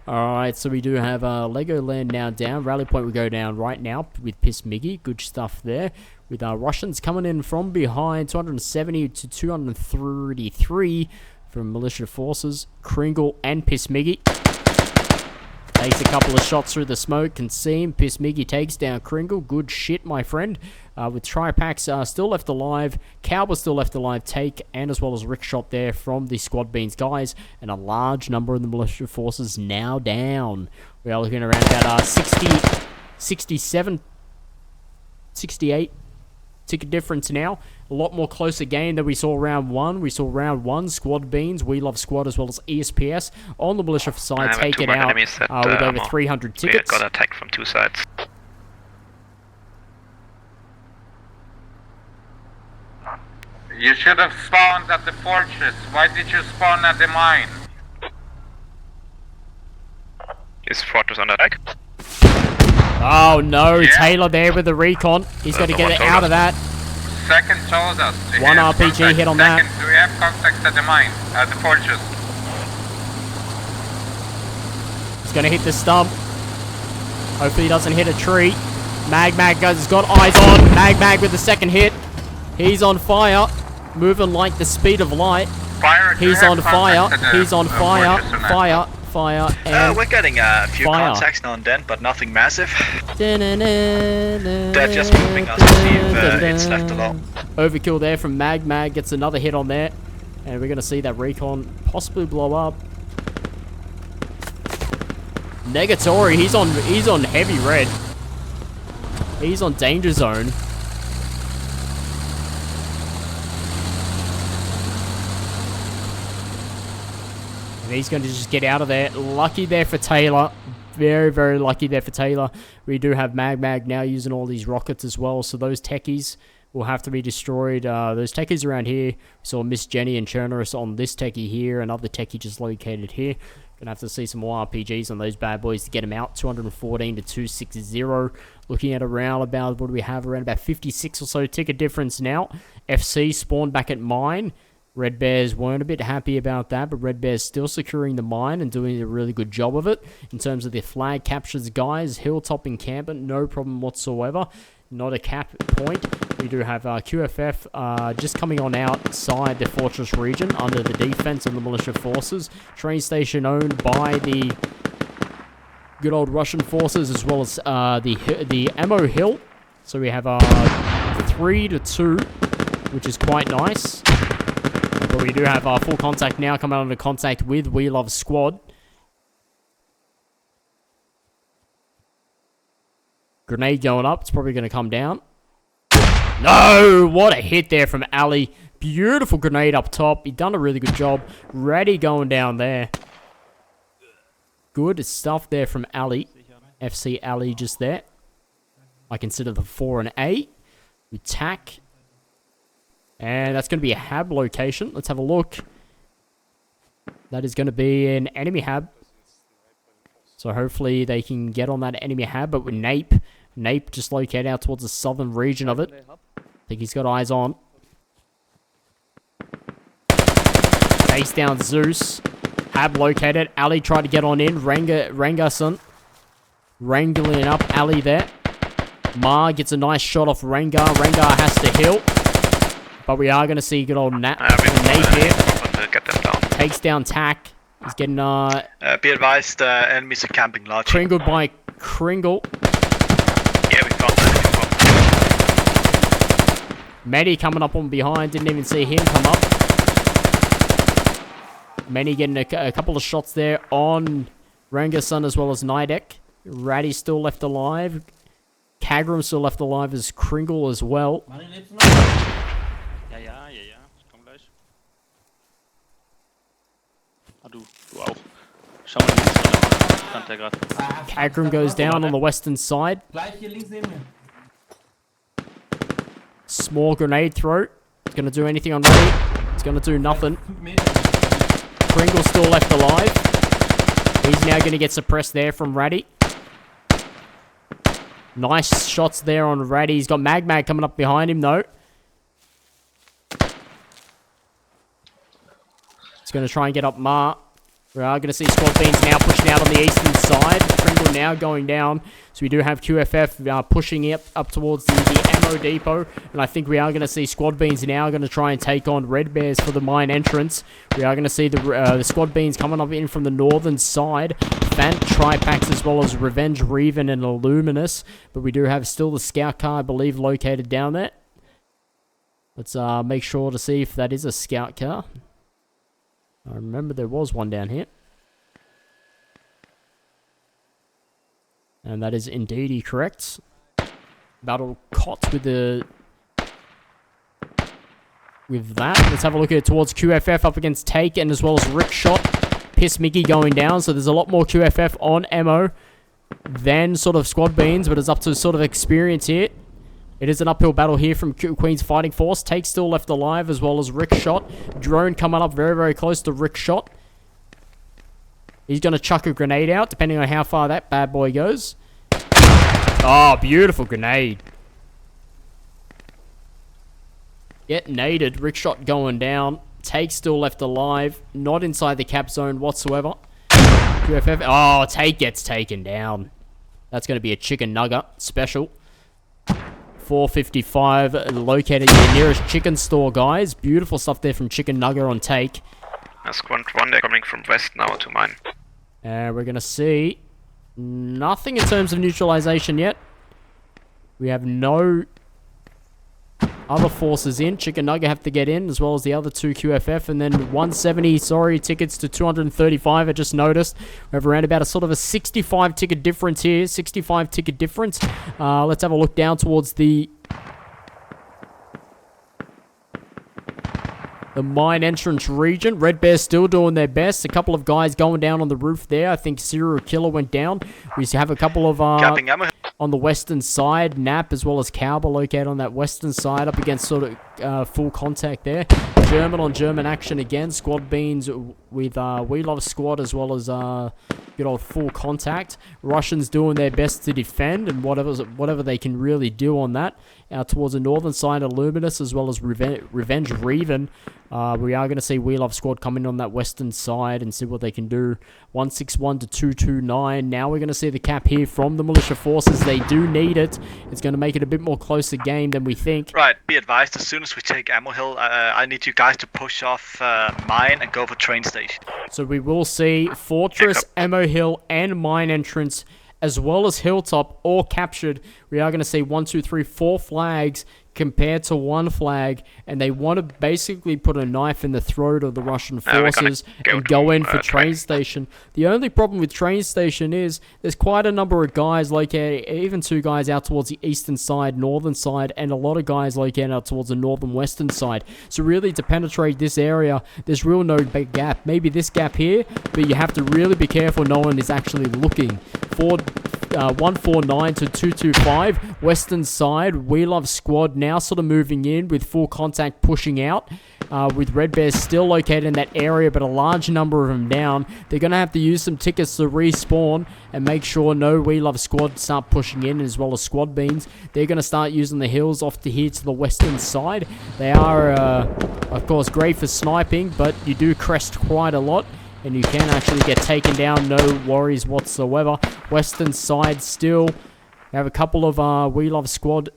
Alright, so we do have Legoland now down. Rally Point will go down right now with Piss Miggy. Good stuff there. With Russians coming in from behind, 270 to 233 from militia forces. Kringle and Piss Miggy. Takes a couple of shots through the smoke. Can see him. Piss Miggy takes down Kringle. Good shit, my friend. With Tripax still left alive. Cowboy still left alive. Take, and as well as Rick Shot there from the Squad Beans guys. And a large number of the militia forces now down. We are looking around about 60, 67, 68 ticket difference now. A lot more closer game than we saw round one. We saw round one, Squad Beans, We Love Squad, as well as ESPS. On the militia side, take it out with over 300 tickets. We got attacked from two sides. You should have spawned at the fortress. Why did you spawn at the mine? Is fortress on attack? Oh no, Yeah. Taylor there with the recon. He's got to get it out of that. Second told us. One RPG hit on that. Do we have contacts at the mine? At the fortress? He's going to hit the stump. Hopefully he doesn't hit a tree. Mag has got eyes on. Mag with the second hit. He's on fire. Moving like the speed of light. Fire, He's on fire. He's on fire. Fire. And We're getting a few fire. contacts now and then, but nothing massive. They're just moving us to see if it's left alone. Overkill there from Mag gets another hit on there. And we're going to see that recon possibly blow up. Negatori, he's on heavy red. He's on danger zone. And he's going to just get out of there. Lucky there for Taylor. Very, very lucky there for Taylor. We do have Mag now using all these rockets as well. So those techies will have to be destroyed. Those techies around here. We saw Miss Jenny and Chernerus on this techie here. Another techie just located here. Gonna have to see some more RPGs on those bad boys to get them out. 214 to 260. Looking at around about, what do we have? Around about 56 or so ticket difference now. FC spawned back at mine. Red Bears weren't a bit happy about that, but Red Bears still securing the mine and doing a really good job of it. In terms of the flag captures, guys, Hilltop encampment, no problem whatsoever. Not a cap point. We do have QFF just coming on outside the fortress region under the defense of the militia forces. Train station owned by the good old Russian forces as well as the ammo hill. So we have 3-2, which is quite nice. But we do have full contact now coming under contact with We Love Squad. Grenade going up. It's probably going to come down. No! What a hit there from Ali. Beautiful grenade up top. He done a really good job. Ready going down there. Good stuff there from Ali. FC Ali just there. I consider the 4 and 8. We tack. And that's going to be a hab location. Let's have a look. That is going to be an enemy hab. So hopefully they can get on that enemy hab. But with Nape. Nape just located out towards the southern region of it. I think he's got eyes on. Takes down Zeus. Hab located. Ali tried to get on in. Rangarson. Wrangling up Ali there. Ma gets a nice shot off Rengar. Rengar has to heal. But we are going to see good old Nape here. Get them down. Takes down Tack. He's getting Be advised, enemies are camping large. Kringled by Kringle. Yeah, we found that. Medi coming up on behind. Didn't even see him come up. Medi getting a couple of shots there on Rangarson as well as Nidek. Ratty still left alive. Kagram still left alive as Kringle as well. Ja. Ich komm gleich. Ah, du auch. Schau mal links von der stand der gerade. Kagram goes down on the western side. Small grenade throw. It's going to do anything on Ratty. It's going to do nothing. Kringle still left alive. He's now going to get suppressed there from Ratty. Nice shots there on Ratty. He's got Magmag coming up behind him though. He's going to try and get up Ma. We are going to see Squad Beans now pushing out on the eastern side. Kringle now going down. So we do have QFF pushing up towards the ammo depot. And I think we are going to see Squad Beans now going to try and take on Red Bears for the mine entrance. We are going to see the Squad Beans coming up in from the northern side. Fant, Tripax, as well as Revenge, Reven, and Illuminous. But we do have still the scout car, I believe, located down there. Let's make sure to see if that is a scout car. I remember there was one down here. And that is indeed correct. Battle Cot with the... With that, let's have a look at it towards QFF up against Take and as well as Rickshot. Piss Mickey going down, so there's a lot more QFF on ammo than sort of Squad Beans, but it's up to sort of experience here. It is an uphill battle here from Queen's Fighting Force. Take still left alive as well as Rickshot. Drone coming up very, very close to Rickshot. He's going to chuck a grenade out, depending on how far that bad boy goes. Oh, beautiful grenade. Get naded. Rickshot going down. Take still left alive. Not inside the cap zone whatsoever. QFF. Oh, Take gets taken down. That's going to be a chicken nugget special. 455 located in the nearest chicken store, guys. Beautiful stuff there from Chicken Nugget on Take. Squad 1, they're coming from west now to mine. And we're going to see nothing in terms of neutralization yet. We have no other forces in. Chicken Nugget have to get in, as well as the other two QFF. And then 170, sorry, tickets to 235, I just noticed. We have around about a sort of a 65 ticket difference here. 65 ticket difference. Let's have a look down towards the mine entrance region. Red Bear's still doing their best. A couple of guys going down on the roof there. I think Serial Killer went down. We have a couple of on the western side. Nap as well as Cowber located on that western side up against sort of full contact there. German on German action again. Squad Beans with We Love Squad as well as good old full contact. Russians doing their best to defend and whatever they can really do on that. Out towards the northern side, Illuminous as well as Revenge Reven. We are going to see We Love Squad come in on that western side and see what they can do. 161 to 229. Now we're going to see the cap here from the Militia Forces. They do need it. It's going to make it a bit more closer game than we think. Right, be advised, as soon as we take Ammo Hill, I need you guys to push off mine and go for train station. So we will see Fortress, Ammo Hill, and mine entrance as well as Hilltop all captured. We are going to see 1, 2, 3, 4 flags compared to 1 flag, and they want to basically put a knife in the throat of the Russian forces and go in for train station. The only problem with train station is there's quite a number of guys located, even 2 guys out towards the eastern side, northern side, and a lot of guys located out towards the northern western side. So really to penetrate this area, there's real no big gap. Maybe this gap here, but you have to really be careful no one is actually looking. 149 to 225, western side, We Love Squad now sort of moving in with full contact pushing out, with Red Bears still located in that area, but a large number of them down. They're going to have to use some tickets to respawn and make sure no We Love Squad start pushing in, as well as squad beans. They're going to start using the hills off to here to the western side. They are, of course, great for sniping, but you do crest quite a lot, and you can actually get taken down, no worries whatsoever. Western side still, we have a couple of We Love Squad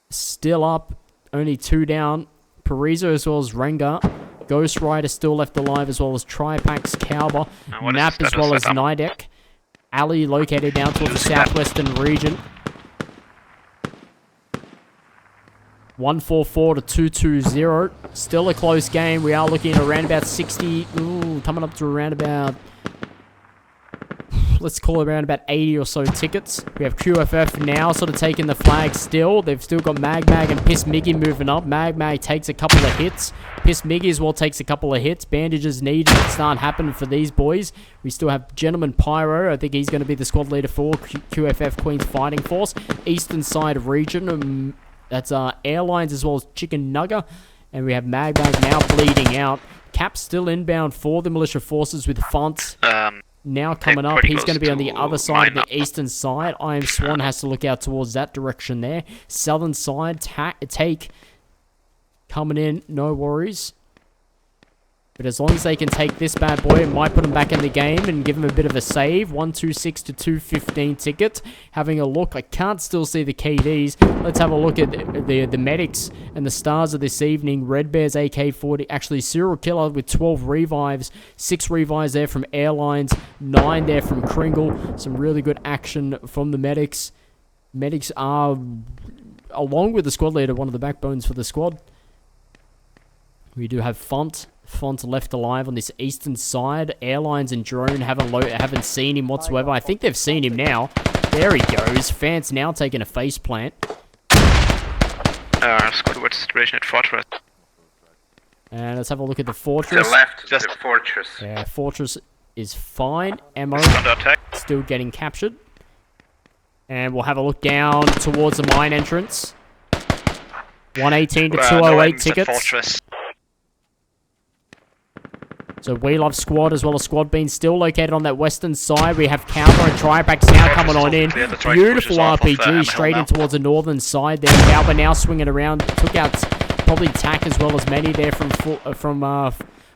still up, only 2 down. Parizo as well as Rengar. Ghost Rider still left alive, as well as Tripax, Cowber, Nap as well as Nidek. Ali located down towards the southwestern region. 144 to 220. Still a close game. We are looking at around about 60. Ooh, coming up to around about, let's call it around about 80 or so tickets. We have QFF now sort of taking the flag still. They've still got Mag and Piss Miggy moving up. Mag takes a couple of hits. Piss Miggy as well takes a couple of hits. Bandages needed to start happening for these boys. We still have Gentleman Pyro. I think he's going to be the squad leader for QFF Queen's Fighting Force. Eastern side region. That's Airlines as well as Chicken Nugger. And we have Mag now bleeding out. Cap still inbound for the militia forces with Fonts now coming up. He's going to be on the other side of the eastern side. Iron Swan has to look out towards that direction there. Southern side, take coming in, no worries. But as long as they can take this bad boy, it might put them back in the game and give them a bit of a save. 126 to 215 tickets. Having a look, I can't still see the KDs. Let's have a look at the medics and the stars of this evening. Red Bears AK-40, actually Serial Killer with 12 revives. 6 revives there from Airlines, 9 there from Kringle. Some really good action from the medics. Medics are, along with the squad leader, one of the backbones for the squad. We do have Font left alive on this eastern side. Airlines and Drone haven't seen him whatsoever. I think they've seen him now. There he goes. Fant's now taking a face plant. Squad, what's the situation at Fortress? And let's have a look at the Fortress. The left, the Fortress. Yeah, Fortress is fine. Ammo Under attack. still getting captured. And we'll have a look down towards the mine entrance. 118 to 208 tickets. Fortress. So We Love Squad as well as Squad Bean still located on that western side. We have Cowber and Tripax now coming on in. Beautiful RPG straight in towards the northern side there. Cowber now swinging around. Took out probably Tack as well as many there from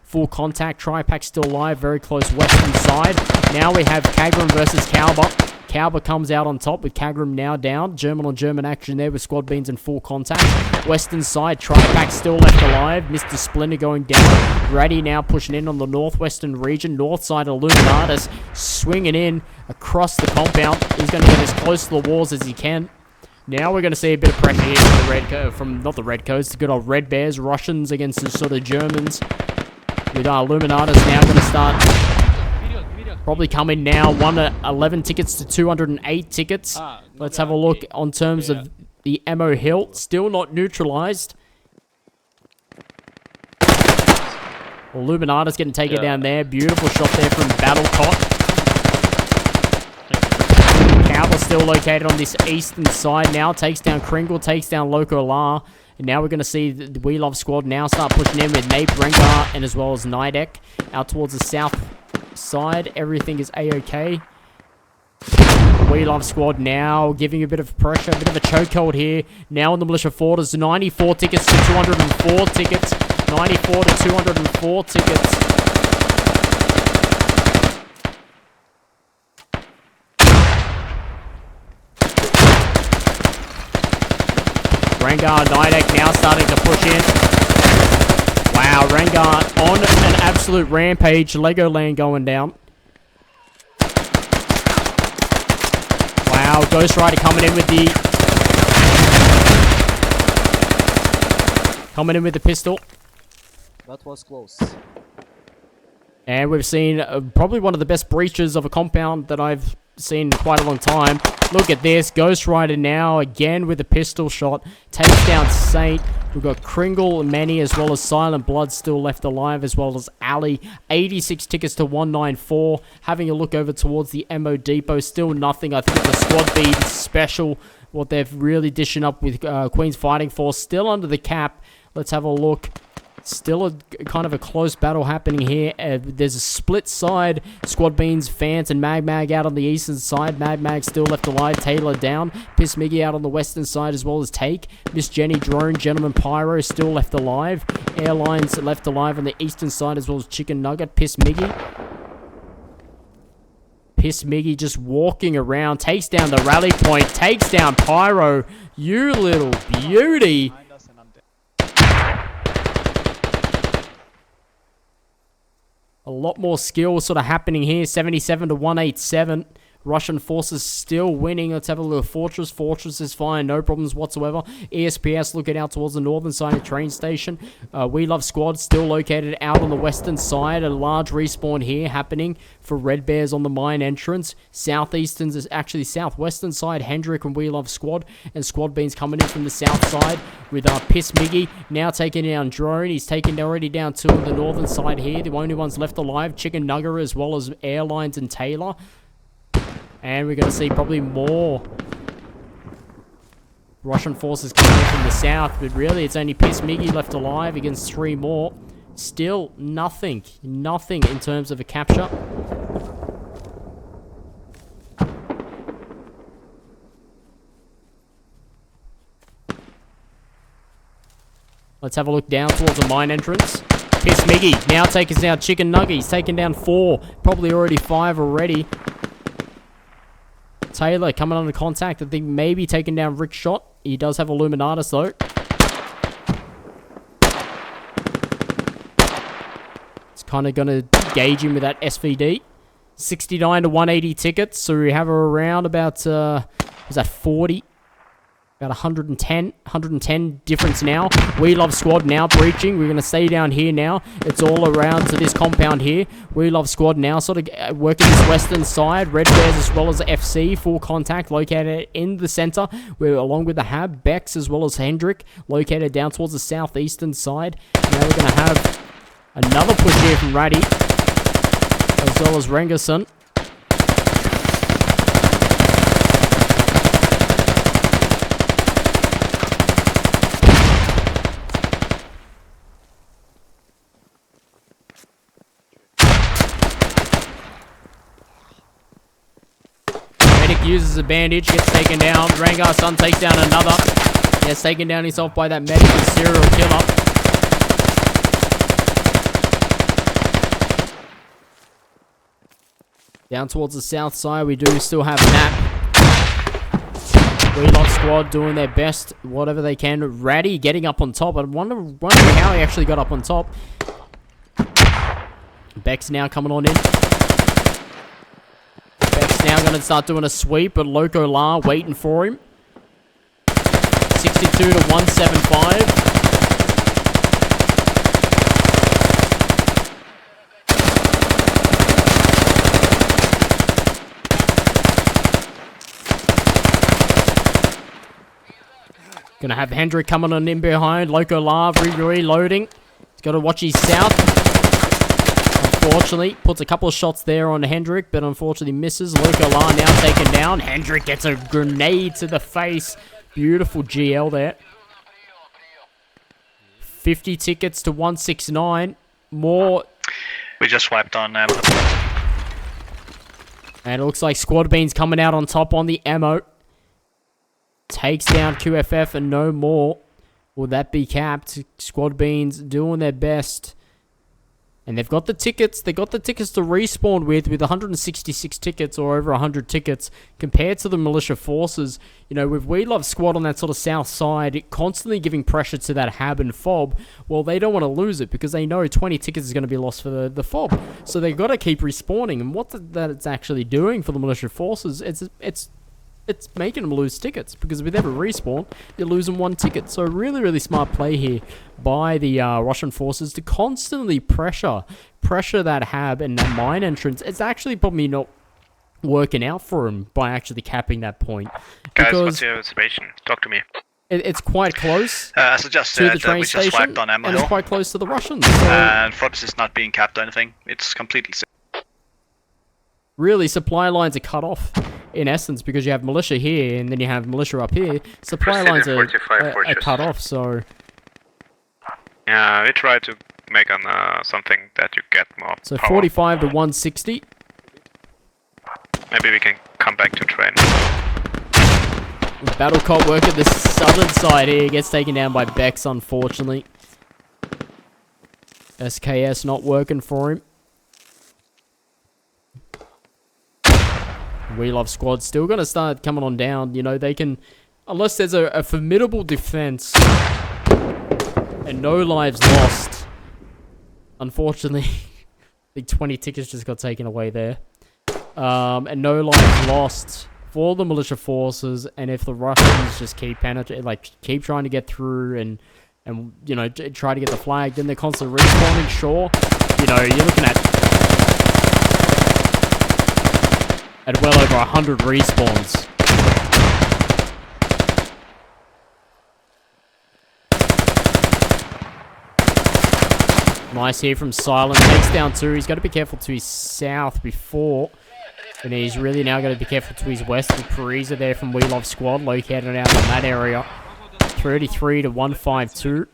full contact. Tripax still alive. Very close western side. Now we have Kagrum versus Cowber. Cowber comes out on top with Kagrum now down. German on German action there with Squad Beans in full contact. Western side, Tripack still left alive. Mr. Splinter going down. Ratty now pushing in on the northwestern region. North side, Illuminatus swinging in across the compound. He's going to get as close to the walls as he can. Now we're going to see a bit of pressure here from the not the Redcoats, the good old Red Bears. Russians against the sort of Germans. With Illuminatus now going to start... Probably coming now, 11 tickets to 208 tickets. Let's have a look on terms of the ammo hilt. Still not neutralized. Illuminatus getting taken down there. Beautiful shot there from Battlecot. Cowber still located on this eastern side now. Takes down Kringle, takes down Loco La. And now we're going to see the We Love Squad now start pushing in with Nape, Rengar, and as well as Nidek. Out towards the south side, everything is a-okay. We Love Squad now giving a bit of pressure, a bit of a chokehold here. Now in the Militia Forters, 94 tickets to 204 tickets. 94 to 204 tickets. Rengar, Nidek now starting to push in. Wow, Rengar on an absolute rampage. Legoland going down. now. Ghost Rider coming in with the pistol. That was close. And we've seen probably one of the best breaches of a compound that I've seen in quite a long time. Look at this. Ghost Rider now again with a pistol shot. Takes down Saint. We've got Kringle, Manny, as well as Silent Blood still left alive, as well as Ali. 86 tickets to 194. Having a look over towards the MO Depot. Still nothing. I think it's a squad beat special. What they're really dishing up with Queen's Fighting Force. Still under the cap. Let's have a look. Still a kind of a close battle happening here. There's a split side. Squad Beans, Fant, and Mag out on the eastern side. Mag still left alive. Taylor down. Piss Miggy out on the western side, as well as Take. Miss Jenny, Drone, Gentleman Pyro still left alive. Airlines left alive on the eastern side, as well as Chicken Nugget. Piss Miggy just walking around. Takes down the rally point. Takes down Pyro. You little beauty. A lot more skill sort of happening here. 77 to 187. Russian forces still winning. Let's have a look at Fortress. Fortress is fine. No problems whatsoever. ESPS looking out towards the northern side of train station. We Love Squad still located out on the western side. A large respawn here happening for Red Bears on the mine entrance. Southeastern's is actually southwestern side. Hendrick and We Love Squad. And Squad Beans coming in from the south side with Piss Miggy now taking down Drone. He's taken already down two on the northern side here. The only ones left alive. Chicken Nugger as well as Airlines and Taylor. And we're going to see probably more Russian forces coming in from the south. But really, it's only Piss Miggy left alive against three more. Still nothing. Nothing in terms of a capture. Let's have a look down towards the mine entrance. Piss Miggy now taking down Chicken Nugget. He's taken down 4. Probably already 5 already. Taylor coming under contact. I think maybe taking down Rick Shot. He does have Illuminatus though. It's kind of going to gauge him with that SVD. 69 to 180 tickets. So we have around about, was that 40? About 110 difference now. We Love Squad now breaching. We're going to stay down here now. It's all around to this compound here. We Love Squad now sort of working this western side. Red Bears as well as FC. Full contact located in the center. We're along with the Hab, Bex as well as Hendrick. Located down towards the southeastern side. Now we're going to have another push here from Ratty. As well as Rengerson. Uses a bandage, gets taken down. Rangar Sun takes down another. Gets taken down himself by that medical serial killer. Down towards the south side, we do still have Nap. We Love Squad doing their best, whatever they can. Ratty getting up on top. I wondering how he actually got up on top. Beck's now coming on in. Now going to start doing a sweep, but Loco La waiting for him. 62 to 175. Going to have Hendrick coming on in behind. Loco La reloading. He's got to watch his south. Unfortunately, puts a couple of shots there on Hendrick, but unfortunately misses. Loco La now taken down. Hendrick gets a grenade to the face. Beautiful GL there. 50 tickets to 169. More. We just wiped on them. And it looks like Squad Beans coming out on top on the ammo. Takes down QFF and no more. Will that be capped? Squad Beans doing their best. And they've got the tickets. They got the tickets to respawn with 166 tickets or over 100 tickets compared to the militia forces. You know, with We Love Squad on that sort of south side, constantly giving pressure to that Hab and Fob. Well, they don't want to lose it because they know 20 tickets is going to be lost for the Fob. So they've got to keep respawning. And what that it's actually doing for the militia forces, it's it's making them lose tickets, because with every respawn, you're losing 1 ticket. So really, really smart play here by the Russian forces to constantly pressure that hab and that mine entrance. It's actually probably not working out for him by actually capping that point. Guys, Because what's your observation? Talk to me. it's quite close As I just to said, the train we just station, swiped on Ammo and it's Hill, quite close to the Russians. So and Forbes is not being capped or anything. It's completely safe. really, supply lines are cut off, in essence, because you have militia here, and then you have militia up here. Supply Proceed lines at 45 are fortress. cut off, so... Yeah, we try to make on something that you get more So power. 45 to 160. Maybe we can come back to train. Battle cop work at the southern side here. Gets taken down by Bex, unfortunately. SKS not working for him. We Love Squad still going to start coming on down. You know, they can... Unless there's a formidable defense and no lives lost. Unfortunately, I think 20 tickets just got taken away there. And no lives lost for the militia forces, and if the Russians just keep keep trying to get through and you know, try to get the flag, then they're constantly respawning. Sure, you know, you're looking at well over 100 respawns. Nice here from Silent. Takes down 2. He's got to be careful to his south before. And he's really now got to be careful to his west. The Parisa there from We Love Squad located out in that area. 33 to 152.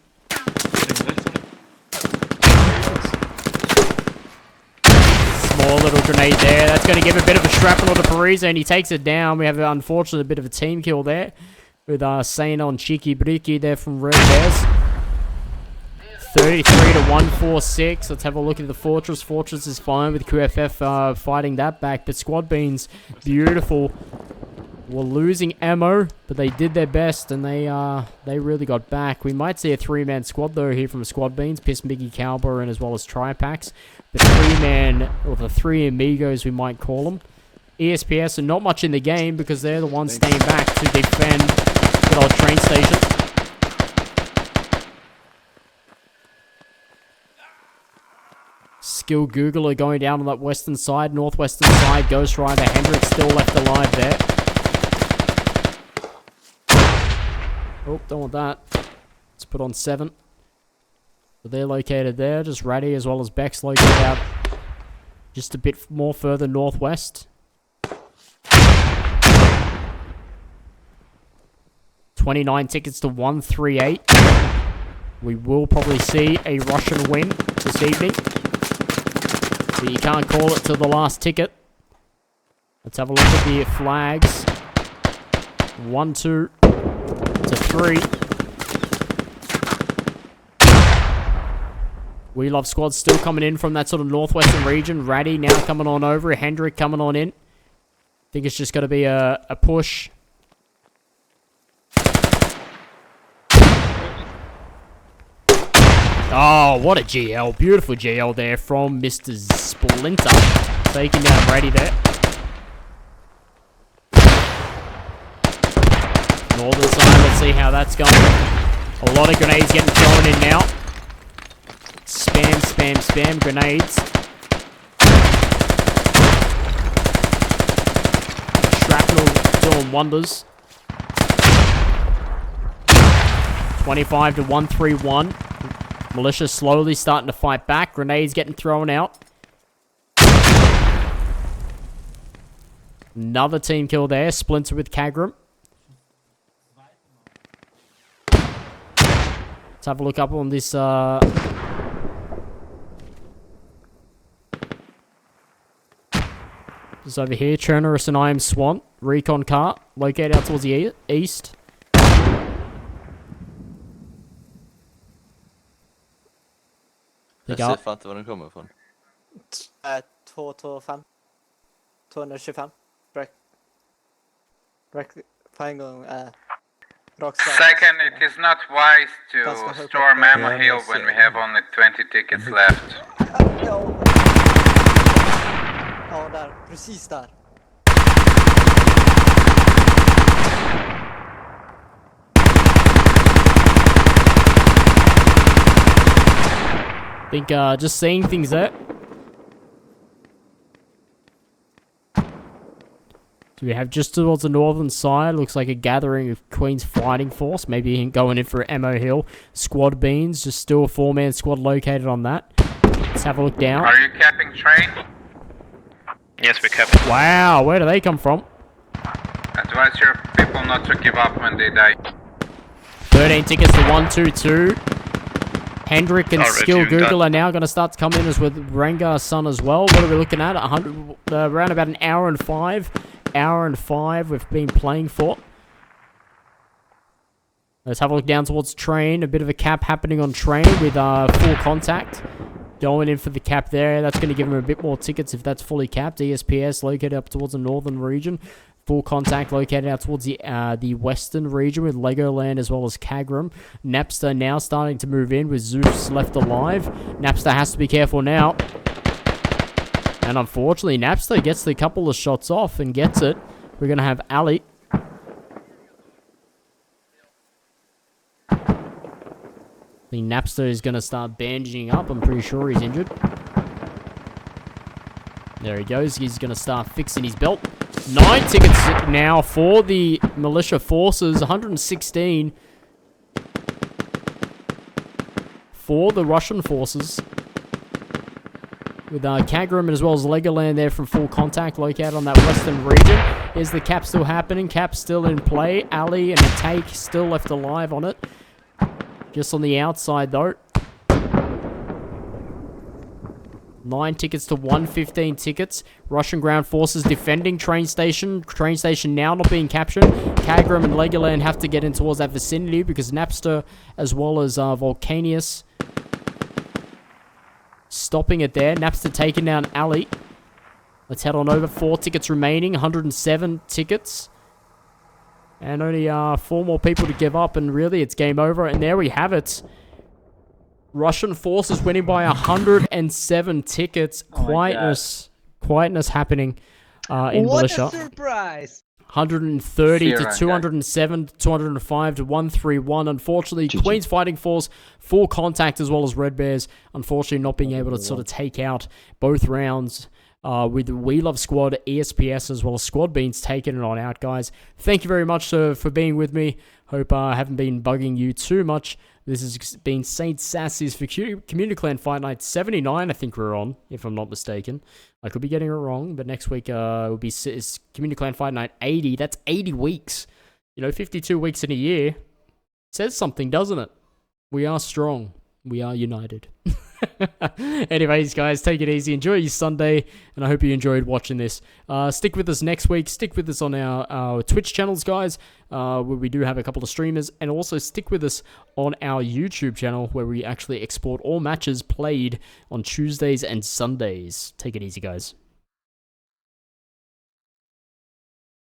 Small little grenade there. That's going to give a bit of a shrapnel to Parisa, and he takes it down. We have, unfortunately, a bit of a team kill there with Saina and Chiki Briki there from Red Bears. 33 to 146. Let's have a look at the Fortress. Fortress is fine with QFF fighting that back, but Squad Beans, beautiful. Were losing ammo, but they did their best, and they really got back. We might see a 3-man squad though here from Squad Beans, Piss, Miggy, Cowboy, and as well as Tripax. The 3-man, or the 3 amigos we might call them. ESPS are not much in the game because they're the ones staying back to defend good old train station. Skill Googler going down on that western side, northwestern side. Ghost Rider Hendrix still left alive there. Oh, don't want that. Let's put on 7. So they're located there, just Ratty as well as Bex located out just a bit more further northwest. 29 tickets to 138. We will probably see a Russian win this evening. But you can't call it till the last ticket. Let's have a look at the flags. 1, 2 to 3. We Love Squad still coming in from that sort of northwestern region. Ratty now coming on over. Hendrick coming on in. I think it's just going to be a push. Oh, what a GL. Beautiful GL there from Mr. Splinter. Taking down Ratty there. Northern side, let's see how that's going. A lot of grenades getting thrown in now. Spam, spam, spam grenades. Shrapnel doing wonders. 25 to 131. Militia slowly starting to fight back. Grenades getting thrown out. Another team kill there. Splinter with Kagram. Let's have a look up on this. Just over here. Chernerus and I am Swan. Recon car. Located out towards the east. Jag ser fan inte var den kommer ifrån. 225. 225. Break på en gång. Rakt start. Second, it is not wise to storm Ammo Hill when we have only 20 tickets left. Ja, där. Precis där. Think just seeing things there. So we have just towards the northern side, looks like a gathering of Queen's fighting force. Maybe going in for Ammo Hill. Squad beans, just still a 4-man squad located on that. Let's have a look down. Are you capping train? Yes, we're capping. Wow, where do they come from? Advise your people not to give up when they die. 13 tickets to 122. Hendrick and Skill reviewing Google that. are now going to start to come in as with Rengar Sun as well. What are we looking at? 100, around about an hour and 5. Hour and 5 we've been playing for. Let's have a look down towards train. A bit of a cap happening on train with full contact. Going in for the cap there. That's going to give him a bit more tickets if that's fully capped. ESPS located up towards the northern region. Full contact located out towards the western region with Legoland as well as Kagram. Napster now starting to move in with Zeus left alive. Napster has to be careful now. And unfortunately, Napster gets the couple of shots off and gets it. We're going to have Ali. The Napster is going to start bandaging up. I'm pretty sure he's injured. There he goes. He's going to start fixing his belt. 9 tickets now for the militia forces. 116 for the Russian forces. With Kagram as well as Legoland there from full contact located on that western region. Is the cap still happening? Cap still in play. Ali and the take still left alive on it. Just on the outside though. 9 tickets to 115 tickets. Russian ground forces defending train station. Train station now not being captured. Kagram and Legoland have to get in towards that vicinity because Napster as well as Volcanius stopping it there. Napster taking down Ali. Let's head on over. 4 tickets remaining. 107 tickets. And only 4 more people to give up. And really, it's game over. And there we have it. Russian forces winning by 107 tickets. Quietness happening in Militia. What a surprise! 130 to Zero, 207 to 205 to 131. Unfortunately, Queen's Fighting Force, full contact as well as Red Bears, unfortunately not being able to sort of take out both rounds with the We Love Squad, ESPS, as well as Squad Beans taking it on out, guys. Thank you very much for being with me. Hope I haven't been bugging you too much. This has been Saint Sasius for Community Clan Fight Night 79, I think we're on, if I'm not mistaken. I could be getting it wrong, but next week will be Community Clan Fight Night 80. That's 80 weeks. 52 weeks in a year. Says something, doesn't it? We are strong. We are united. Anyways, guys, take it easy. Enjoy your Sunday, and I hope you enjoyed watching this. Stick with us next week. Stick with us on our Twitch channels, guys, where we do have a couple of streamers, and also stick with us on our YouTube channel, where we actually export all matches played on Tuesdays and Sundays. Take it easy, guys.